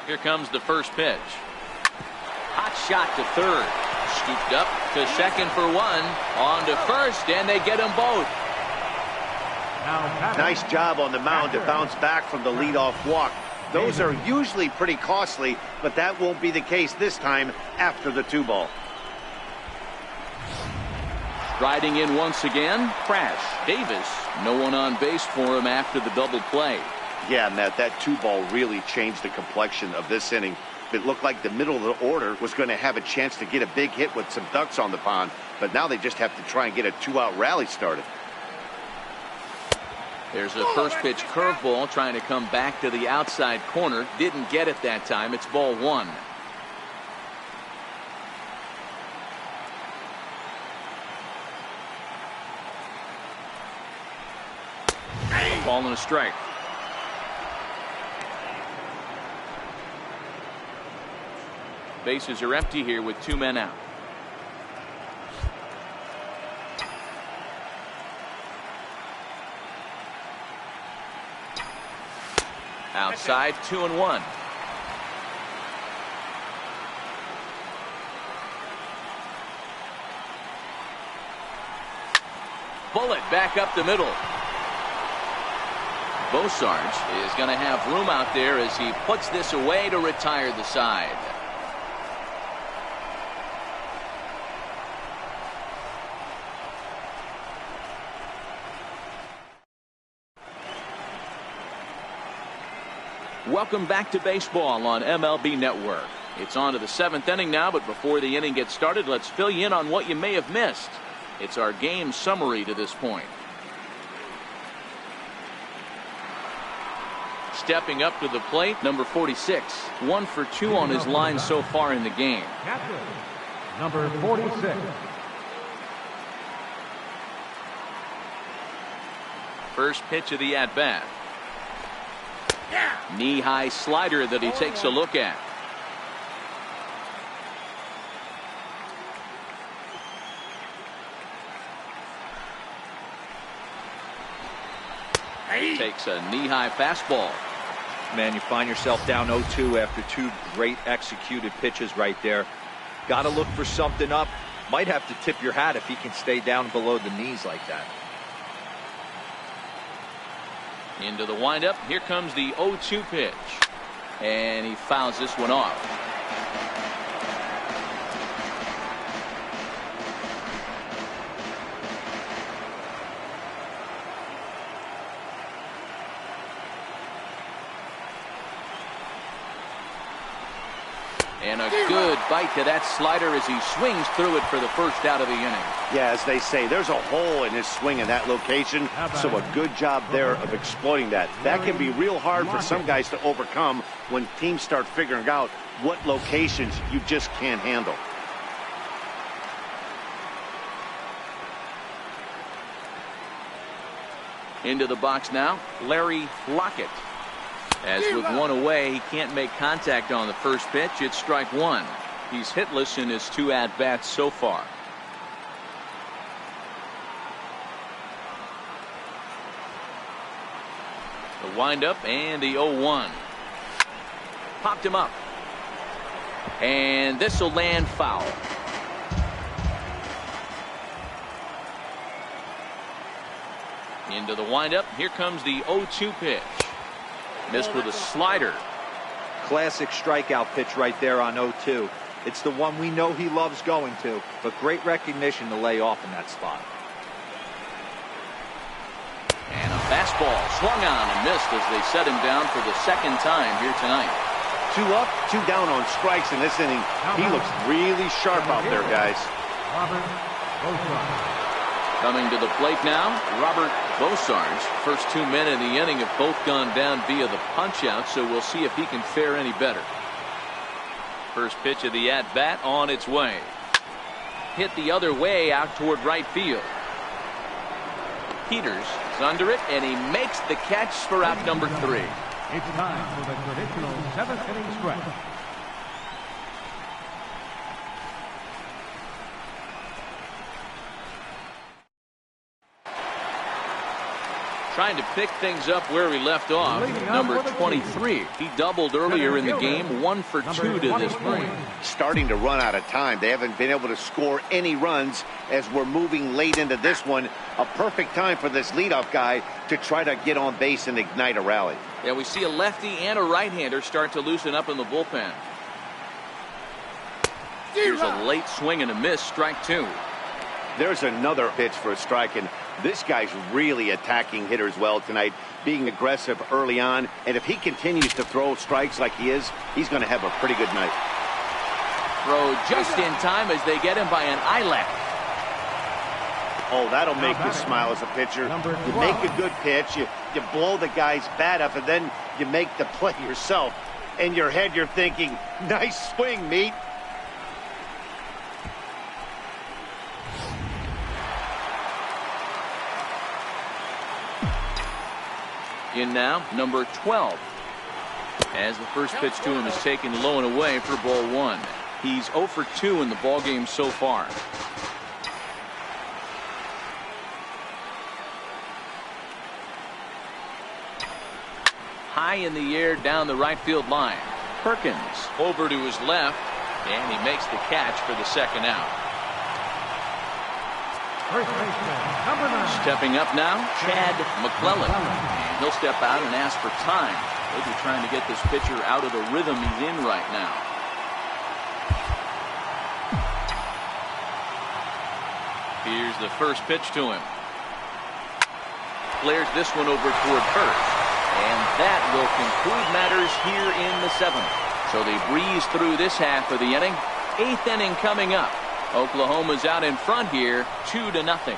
Here comes the first pitch. Hot shot to third. Scooped up to second for 1. On to first, and they get them both. Nice job on the mound to bounce back from the leadoff walk. Those are usually pretty costly, but that won't be the case this time after the 2 ball. Riding in once again, Crash Davis. No one on base for him after the double play. Yeah, Matt, that 2 ball really changed the complexion of this inning. It looked like the middle of the order was going to have a chance to get a big hit with some ducks on the pond, but now they just have to try and get a 2-out rally started. There's a first pitch curveball trying to come back to the outside corner. Didn't get it that time. It's ball 1. Ball and a strike. Bases are empty here with 2 men out. Outside, 2-1. Bullet back up the middle. Bosarge is going to have room out there as he puts this away to retire the side. Welcome back to baseball on MLB Network. It's on to the 7th inning now, but before the inning gets started, let's fill you in on what you may have missed. It's our game summary to this point. Stepping up to the plate, number 46. 1 for 2 on his line so far in the game. Captain, number 46. First pitch of the at-bat. Knee-high slider that he takes a look at. Takes a knee-high fastball. Man, you find yourself down 0-2 after two great executed pitches right there. Got to look for something up. Might have to tip your hat if he can stay down below the knees like that. Into the windup. Here comes the 0-2 pitch. And he fouls this one off. And a good bite to that slider as he swings through it for the first out of the inning. Yeah, as they say, there's a hole in his swing in that location, so a good job there of exploiting that. That can be real hard for some guys to overcome when teams start figuring out what locations you just can't handle. Into the box now, Larry Hockett. As with one away, he can't make contact on the first pitch. It's strike one. He's hitless in his 2 at-bats so far. The windup and the 0-1. Popped him up. And this will land foul. Into the windup. Here comes the 0-2 pitch. Missed with a slider. Classic strikeout pitch right there on 0-2. It's the one we know he loves going to, but great recognition to lay off in that spot. And a fastball swung on and missed as they set him down for the second time here tonight. 2 up, 2 down on strikes in this inning. He looks really sharp out there, guys. Coming to the plate now, Robert Bosar's first 2 men in the inning have both gone down via the punch-out, so we'll see if he can fare any better. First pitch of the at-bat on its way. Hit the other way out toward right field. Peters is under it, and he makes the catch for out number 3. It's time for the traditional 7th inning stretch. Trying to pick things up where we left off. Number 23. He doubled earlier in the game. 1 for 2 to this point. Starting to run out of time. They haven't been able to score any runs as we're moving late into this one. A perfect time for this leadoff guy to try to get on base and ignite a rally. Yeah, we see a lefty and a right-hander start to loosen up in the bullpen. Here's a late swing and a miss. Strike 2. There's another pitch for a strike, and this guy's really attacking hitters well tonight, being aggressive early on, and if he continues to throw strikes like he is, he's going to have a pretty good night. Throw just in time as they get him by an eyelash. Oh, that'll make you smile as a pitcher. You make a good pitch, you blow the guy's bat up, and then you make the play yourself. In your head, you're thinking, nice swing, meat. In now, number 12. As the first pitch to him is taken low and away for ball 1. He's 0 for 2 in the ballgame so far. High in the air down the right field line. Perkins over to his left, and he makes the catch for the second out. First baseman, number 9. Stepping up now, Chad McClellan. He'll step out and ask for time. They'll be trying to get this pitcher out of the rhythm he's in right now. Here's the first pitch to him. Flares this one over toward first. And that will conclude matters here in the 7th. So they breeze through this half of the inning. 8th inning coming up. Oklahoma's out in front here, 2-0.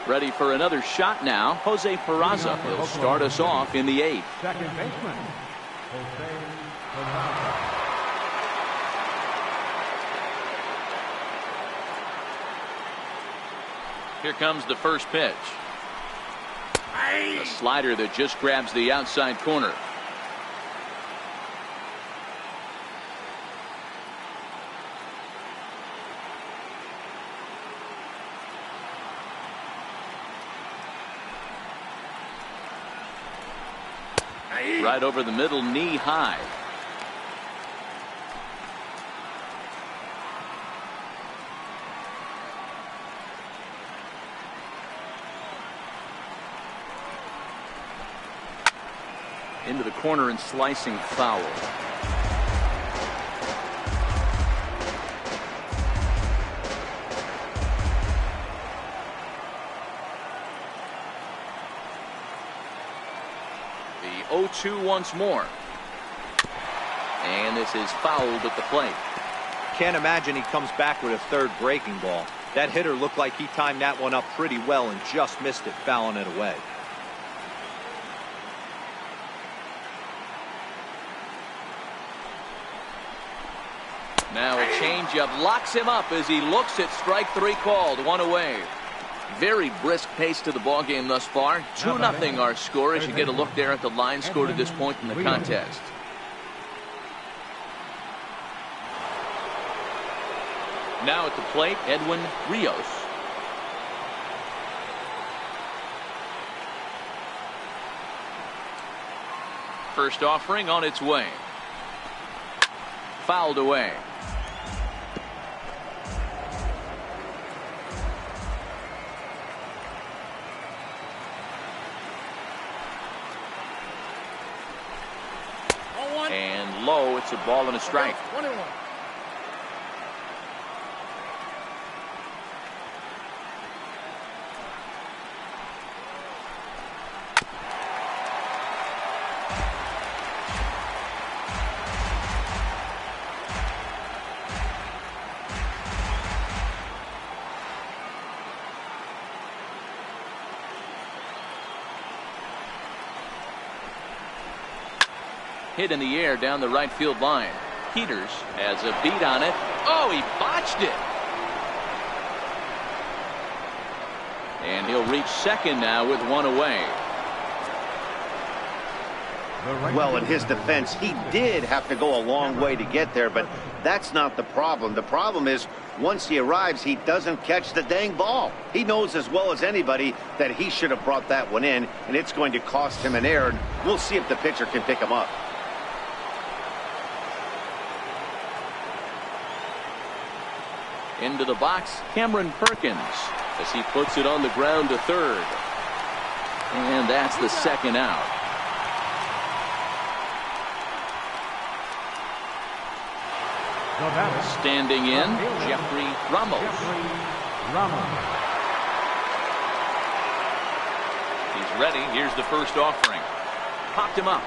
Ready for another shot now. Jose Peraza will start us off in the 8th. Second baseman, Jose Peraza. Here comes the first pitch. A slider that just grabs the outside corner. Right over the middle, knee high. Into the corner and slicing foul. The 0-2 once more. And this is fouled at the plate. Can't imagine he comes back with a third breaking ball. That hitter looked like he timed that one up pretty well and just missed it, fouling it away. Now a changeup locks him up as he looks at strike three called. One away. Very brisk pace to the ball game thus far. 2-0 our score as you get a look there at the line score to this point in the contest. Now at the plate, Edwin Rios. First offering on its way. Fouled away. And low, it's a ball and a strike. 1-1. Hit in the air down the right field line. Peters has a beat on it. Oh, he botched it. And he'll reach second now with one away. Well, in his defense, he did have to go a long way to get there, but that's not the problem. The problem is once he arrives, he doesn't catch the dang ball. He knows as well as anybody that he should have brought that one in, and it's going to cost him an error. We'll see if the pitcher can pick him up. Into the box, Cameron Perkins, as he puts it on the ground to third. And that's the second out. Standing in, Jeffrey Ramos. He's ready. Here's the first offering. Popped him up.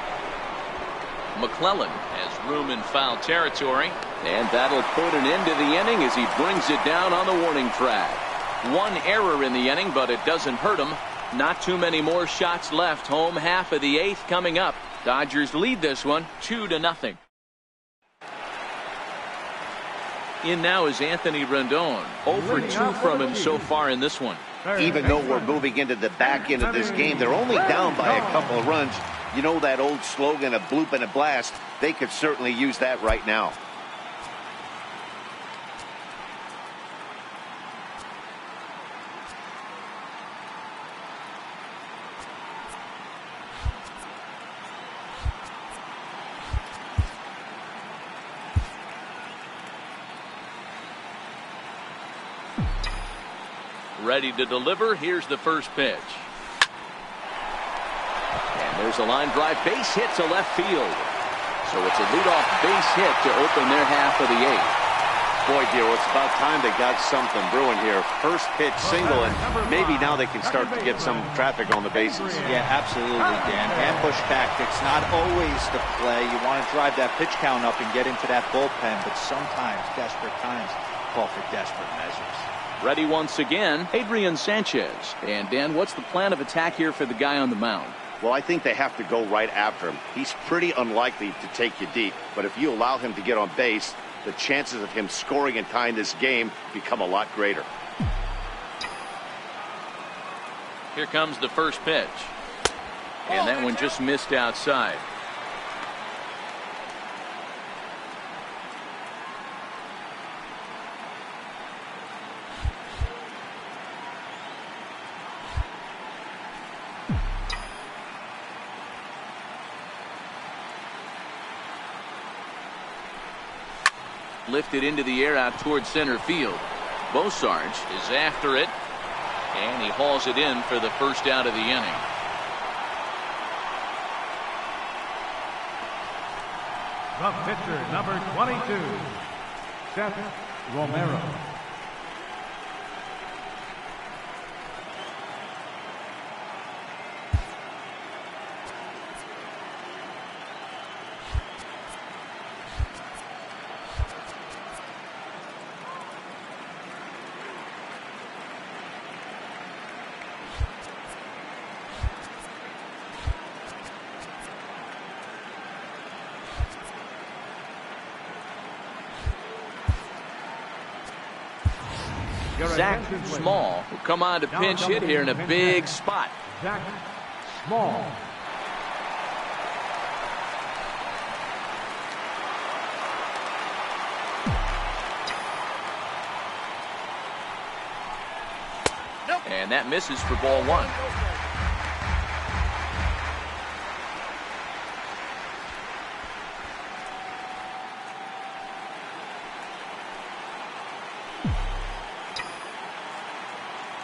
McClellan has room in foul territory. And that'll put an end to the inning as he brings it down on the warning track. One error in the inning, but it doesn't hurt him. Not too many more shots left. Home half of the eighth coming up. Dodgers lead this one 2-0. In now is Anthony Rendon. 0 for 2 from him so far in this one. Even though we're moving into the back end of this game, they're only down by a couple of runs. You know that old slogan, a bloop and a blast? They could certainly use that right now. Ready to deliver. Here's the first pitch. And there's a line drive. Base hit to left field. So it's a leadoff base hit to open their half of the eighth. Boy, dear, it's about time they got something brewing here. First pitch single, and maybe now they can start to get some traffic on the bases. Yeah, absolutely, Dan. Ambush tactics, not always the play. You want to drive that pitch count up and get into that bullpen, but sometimes, desperate times, call for desperate measures. Ready once again, Adrian Sanchez. And Dan, what's the plan of attack here for the guy on the mound? Well, I think they have to go right after him. He's pretty unlikely to take you deep, but if you allow him to get on base, the chances of him scoring and tying this game become a lot greater. Here comes the first pitch. And that one just missed outside. Lifted into the air out towards center field. Bosarge is after it, and he hauls it in for the first out of the inning. The pitcher, number 22, Seth Romero. Zach Small will come on to pinch hit here in a big spot. Zach Small. And that misses for ball one.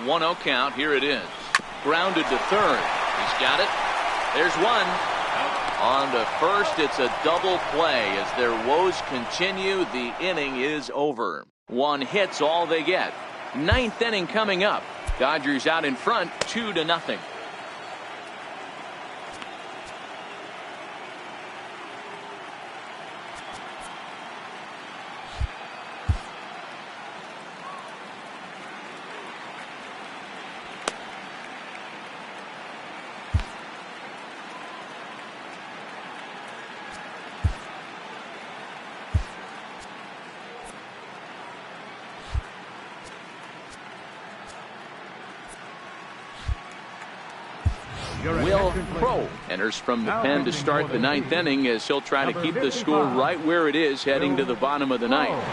One-0 count. Here it is. Grounded to third. He's got it. There's one. On to first, it's a double play. As their woes continue, the inning is over. One hit's all they get. Ninth inning coming up. Dodgers out in front, 2-0. Will Crow enters from the pen to start the ninth inning, as he'll try to keep the score right where it is heading to the bottom of the ninth.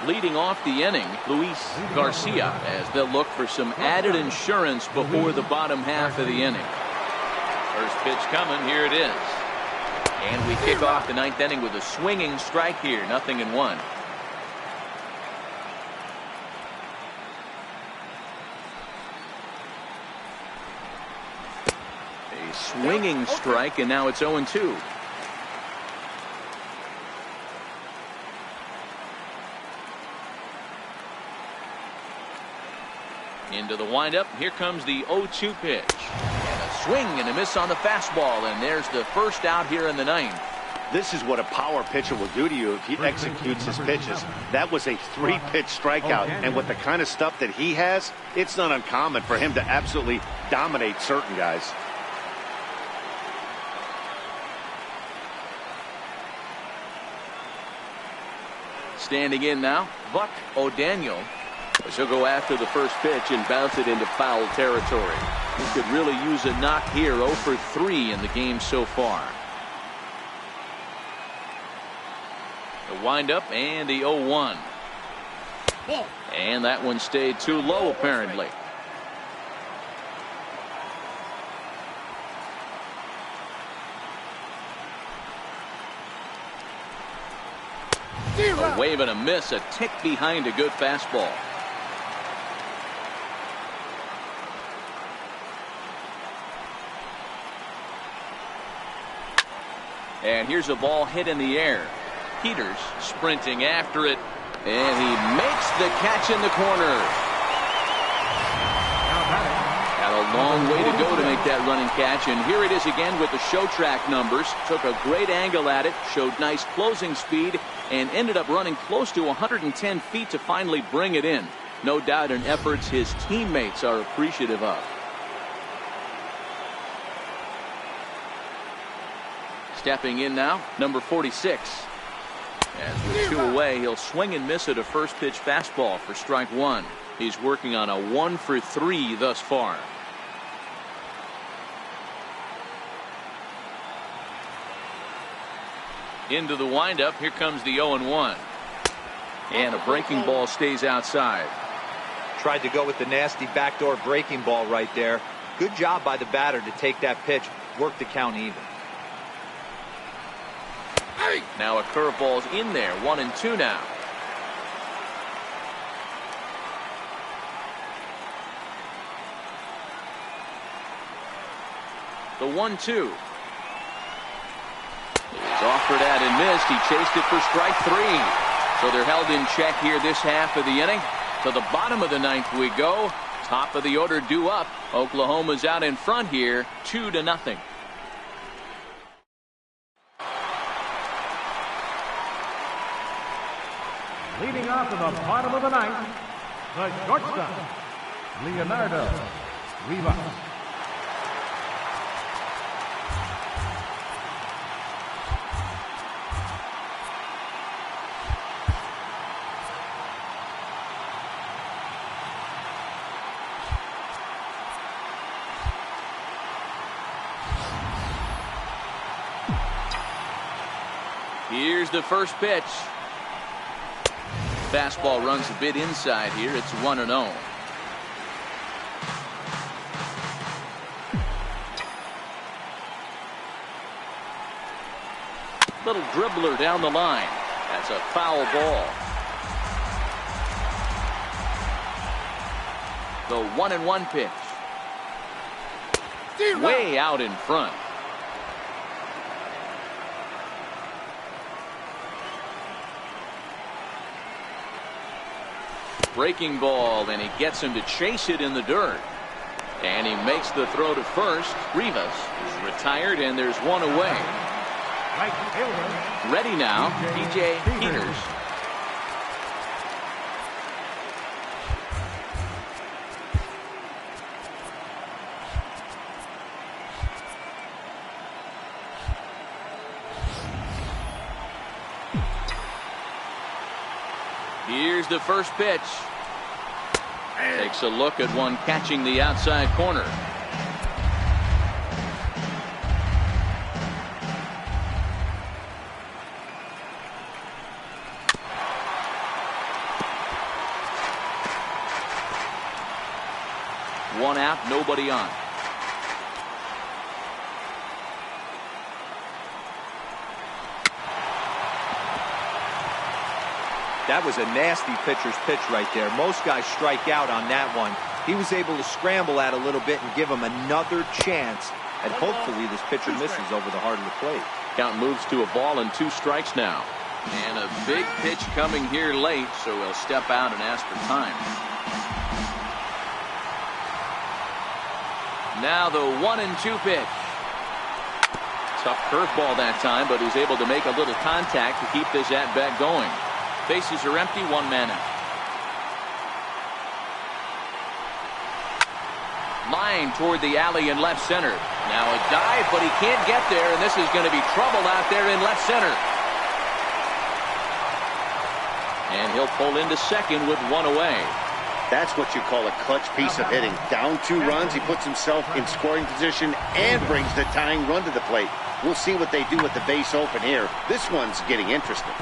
Leading off the inning, Luis Garcia, as they'll look for some added insurance before the bottom half of the inning. First pitch coming, here it is. And we kick off the ninth inning with a swinging strike here, 0-1. A swinging strike, and now it's 0-2. Into the windup. Here comes the 0-2 pitch. Swing and a miss on the fastball, and there's the first out here in the ninth. This is what a power pitcher will do to you if he executes his pitches. That was a 3-pitch strikeout, and with the kind of stuff that he has, it's not uncommon for him to absolutely dominate certain guys. Standing in now, Buck O'Daniel. He'll go after the first pitch and bounce it into foul territory. He could really use a knock here. 0 for 3 in the game so far. The windup and the 0-1. And that one stayed too low, apparently. A wave and a miss, a tick behind a good fastball. And here's a ball hit in the air. Peters sprinting after it, and he makes the catch in the corner. Had a long way to go to make that running catch, and here it is again with the show track numbers. Took a great angle at it, showed nice closing speed, and ended up running close to 110 feet to finally bring it in. No doubt an effort his teammates are appreciative of. Stepping in now, number 46. As with 2 away, he'll swing and miss at a first pitch fastball for strike 1. He's working on a 1 for 3 thus far. Into the windup, here comes the 0-1. And a breaking ball stays outside. Tried to go with the nasty backdoor breaking ball right there. Good job by the batter to take that pitch, work the count even. Now a curveball's in there, 1-2 now. The 1-2. It's offered at and missed. He chased it for strike 3. So they're held in check here this half of the inning. To the bottom of the 9th we go. Top of the order due up. Oklahoma's out in front here, 2-0. Leading off in the bottom of the 9th, the shortstop, Leonardo Rivas. Here's the first pitch. Fastball runs a bit inside here. It's 1-0. Little dribbler down the line. That's a foul ball. The 1-1 pitch. Way out in front. Breaking ball, and he gets him to chase it in the dirt. And he makes the throw to first. Rivas is retired, and there's one away. Ready now, DJ Peters. Here's the first pitch. Takes a look at one catching the outside corner. One out, nobody on. That was a nasty pitcher's pitch right there. Most guys strike out on that one. He was able to scramble at a little bit and give him another chance. And hopefully this pitcher misses over the heart of the plate. Count moves to a ball and 2 strikes now. And a big pitch coming here late, so he'll step out and ask for time. Now the 1-2 pitch. Tough curveball that time, but he's able to make a little contact to keep this at-bat going. Bases are empty, 1 man out. Line toward the alley in left center. Now a dive, but he can't get there, and this is going to be trouble out there in left center. And he'll pull into second with 1 away. That's what you call a clutch piece of hitting. Down 2 runs, he puts himself in scoring position and brings the tying run to the plate. We'll see what they do with the base open here. This one's getting interesting.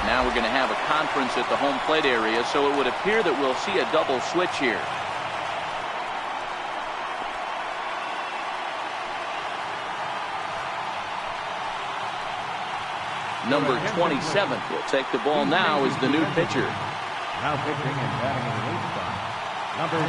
Now we're going to have a conference at the home plate area, so it would appear that we'll see a double switch here. Number 27 will take the ball now as the new pitcher. Now pitching and batting in the 8th spot.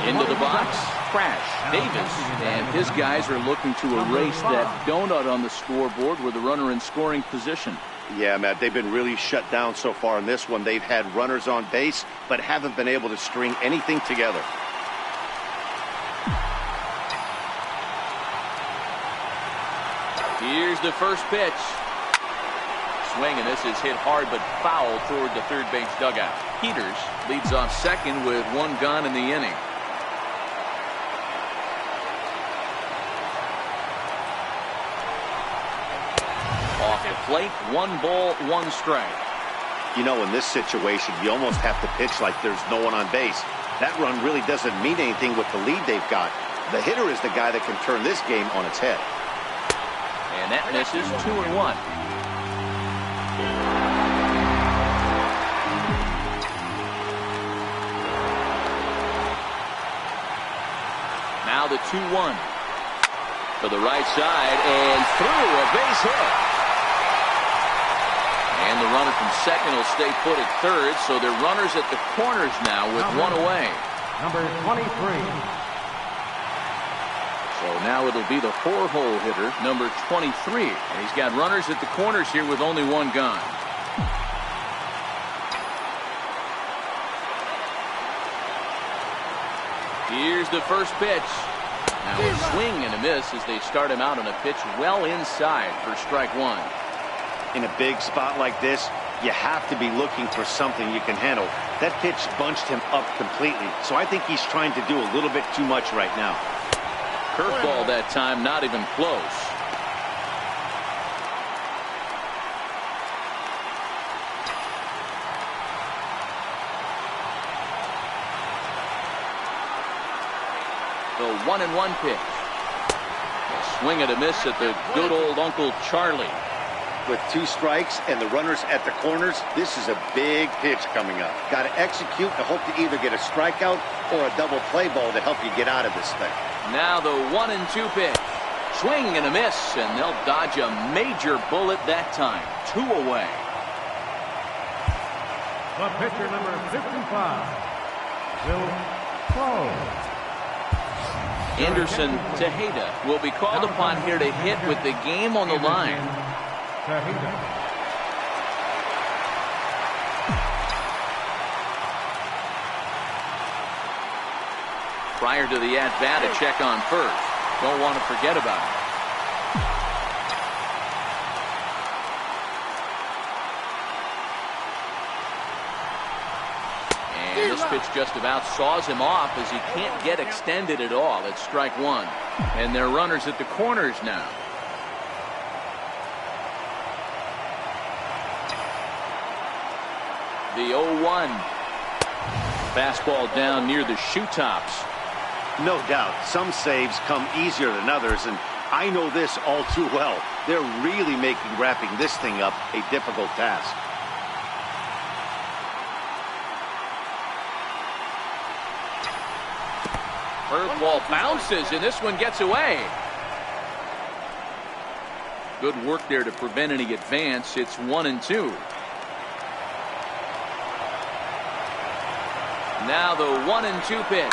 Into the box, Crash Davis, and his guys are looking to erase that donut on the scoreboard with the runner in scoring position. Yeah, Matt, they've been really shut down so far in this one. They've had runners on base, but haven't been able to string anything together. Here's the first pitch. Swing, and this is hit hard but foul toward the third base dugout. Peters leads off second with 1 gone in the inning. Off the plate, 1 ball, 1 strike. You know, in this situation, you almost have to pitch like there's no one on base. That run really doesn't mean anything with the lead they've got. The hitter is the guy that can turn this game on its head. And that misses. 2-1. Now the 2-1 to the right side and through, a base hit. And the runner from second will stay put at third, so they're runners at the corners now with one away. Number 23. So now it'll be the 4-hole hitter, number 23. And he's got runners at the corners here with only one gone. Here's the first pitch. Now a swing and a miss as they start him out on a pitch well inside for strike one. In a big spot like this, you have to be looking for something you can handle. That pitch bunched him up completely, so I think he's trying to do a little bit too much right now. Curveball that time, not even close. The 1-1 pitch. A swing and a miss at the good old Uncle Charlie. With 2 strikes and the runners at the corners, this is a big pitch coming up. Got to execute to hope to either get a strikeout or a double play ball to help you get out of this thing. Now the 1-2 pitch. Swing and a miss, and they'll dodge a major bullet that time. 2 away. The pitcher, number 55, will throw. Anderson Tejeda will be called upon here to hit with the game on the line. Prior to the at-bat, a check on first. Don't want to forget about it. And this pitch just about saws him off as he can't get extended at all. It's strike one. And they're runners at the corners now. The 0-1. Fastball down near the shoe tops. No doubt, some saves come easier than others, and I know this all too well. They're really making wrapping this thing up a difficult task. Curveball bounces, and this one gets away. Good work there to prevent any advance. It's 1-2. Now the 1-2 pitch.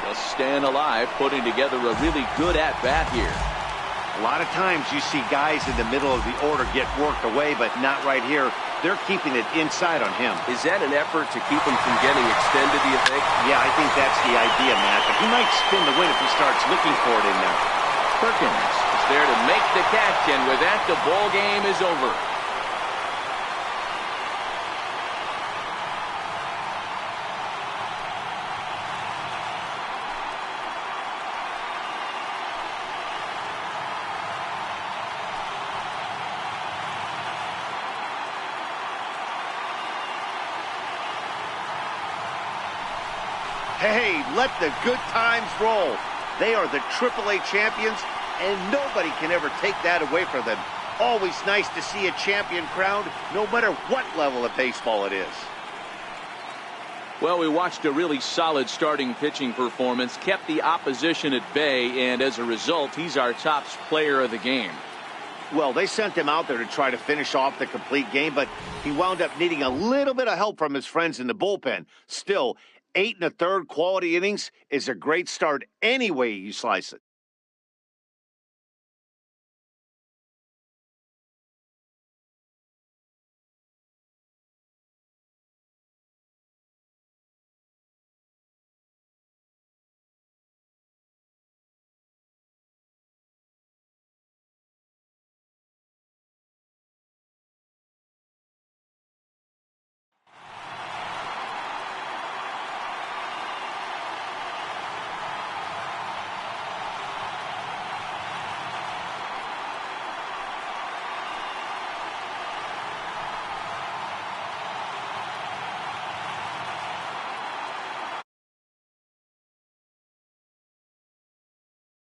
Just staying alive, putting together a really good at-bat here. A lot of times you see guys in the middle of the order get worked away, but not right here. They're keeping it inside on him. Is that an effort to keep him from getting extended, do you think? Yeah, I think that's the idea, Matt. But he might spin the win if he starts looking for it in there. Perkins is there to make the catch, and with that, the ball game is over. Hey, let the good times roll. They are the AAA champions, and nobody can ever take that away from them. Always nice to see a champion crowned, no matter what level of baseball it is. Well, we watched a really solid starting pitching performance, kept the opposition at bay, and as a result, he's our top player of the game. Well, they sent him out there to try to finish off the complete game, but he wound up needing a little bit of help from his friends in the bullpen. Still, 8 1/3 quality innings is a great start any way you slice it.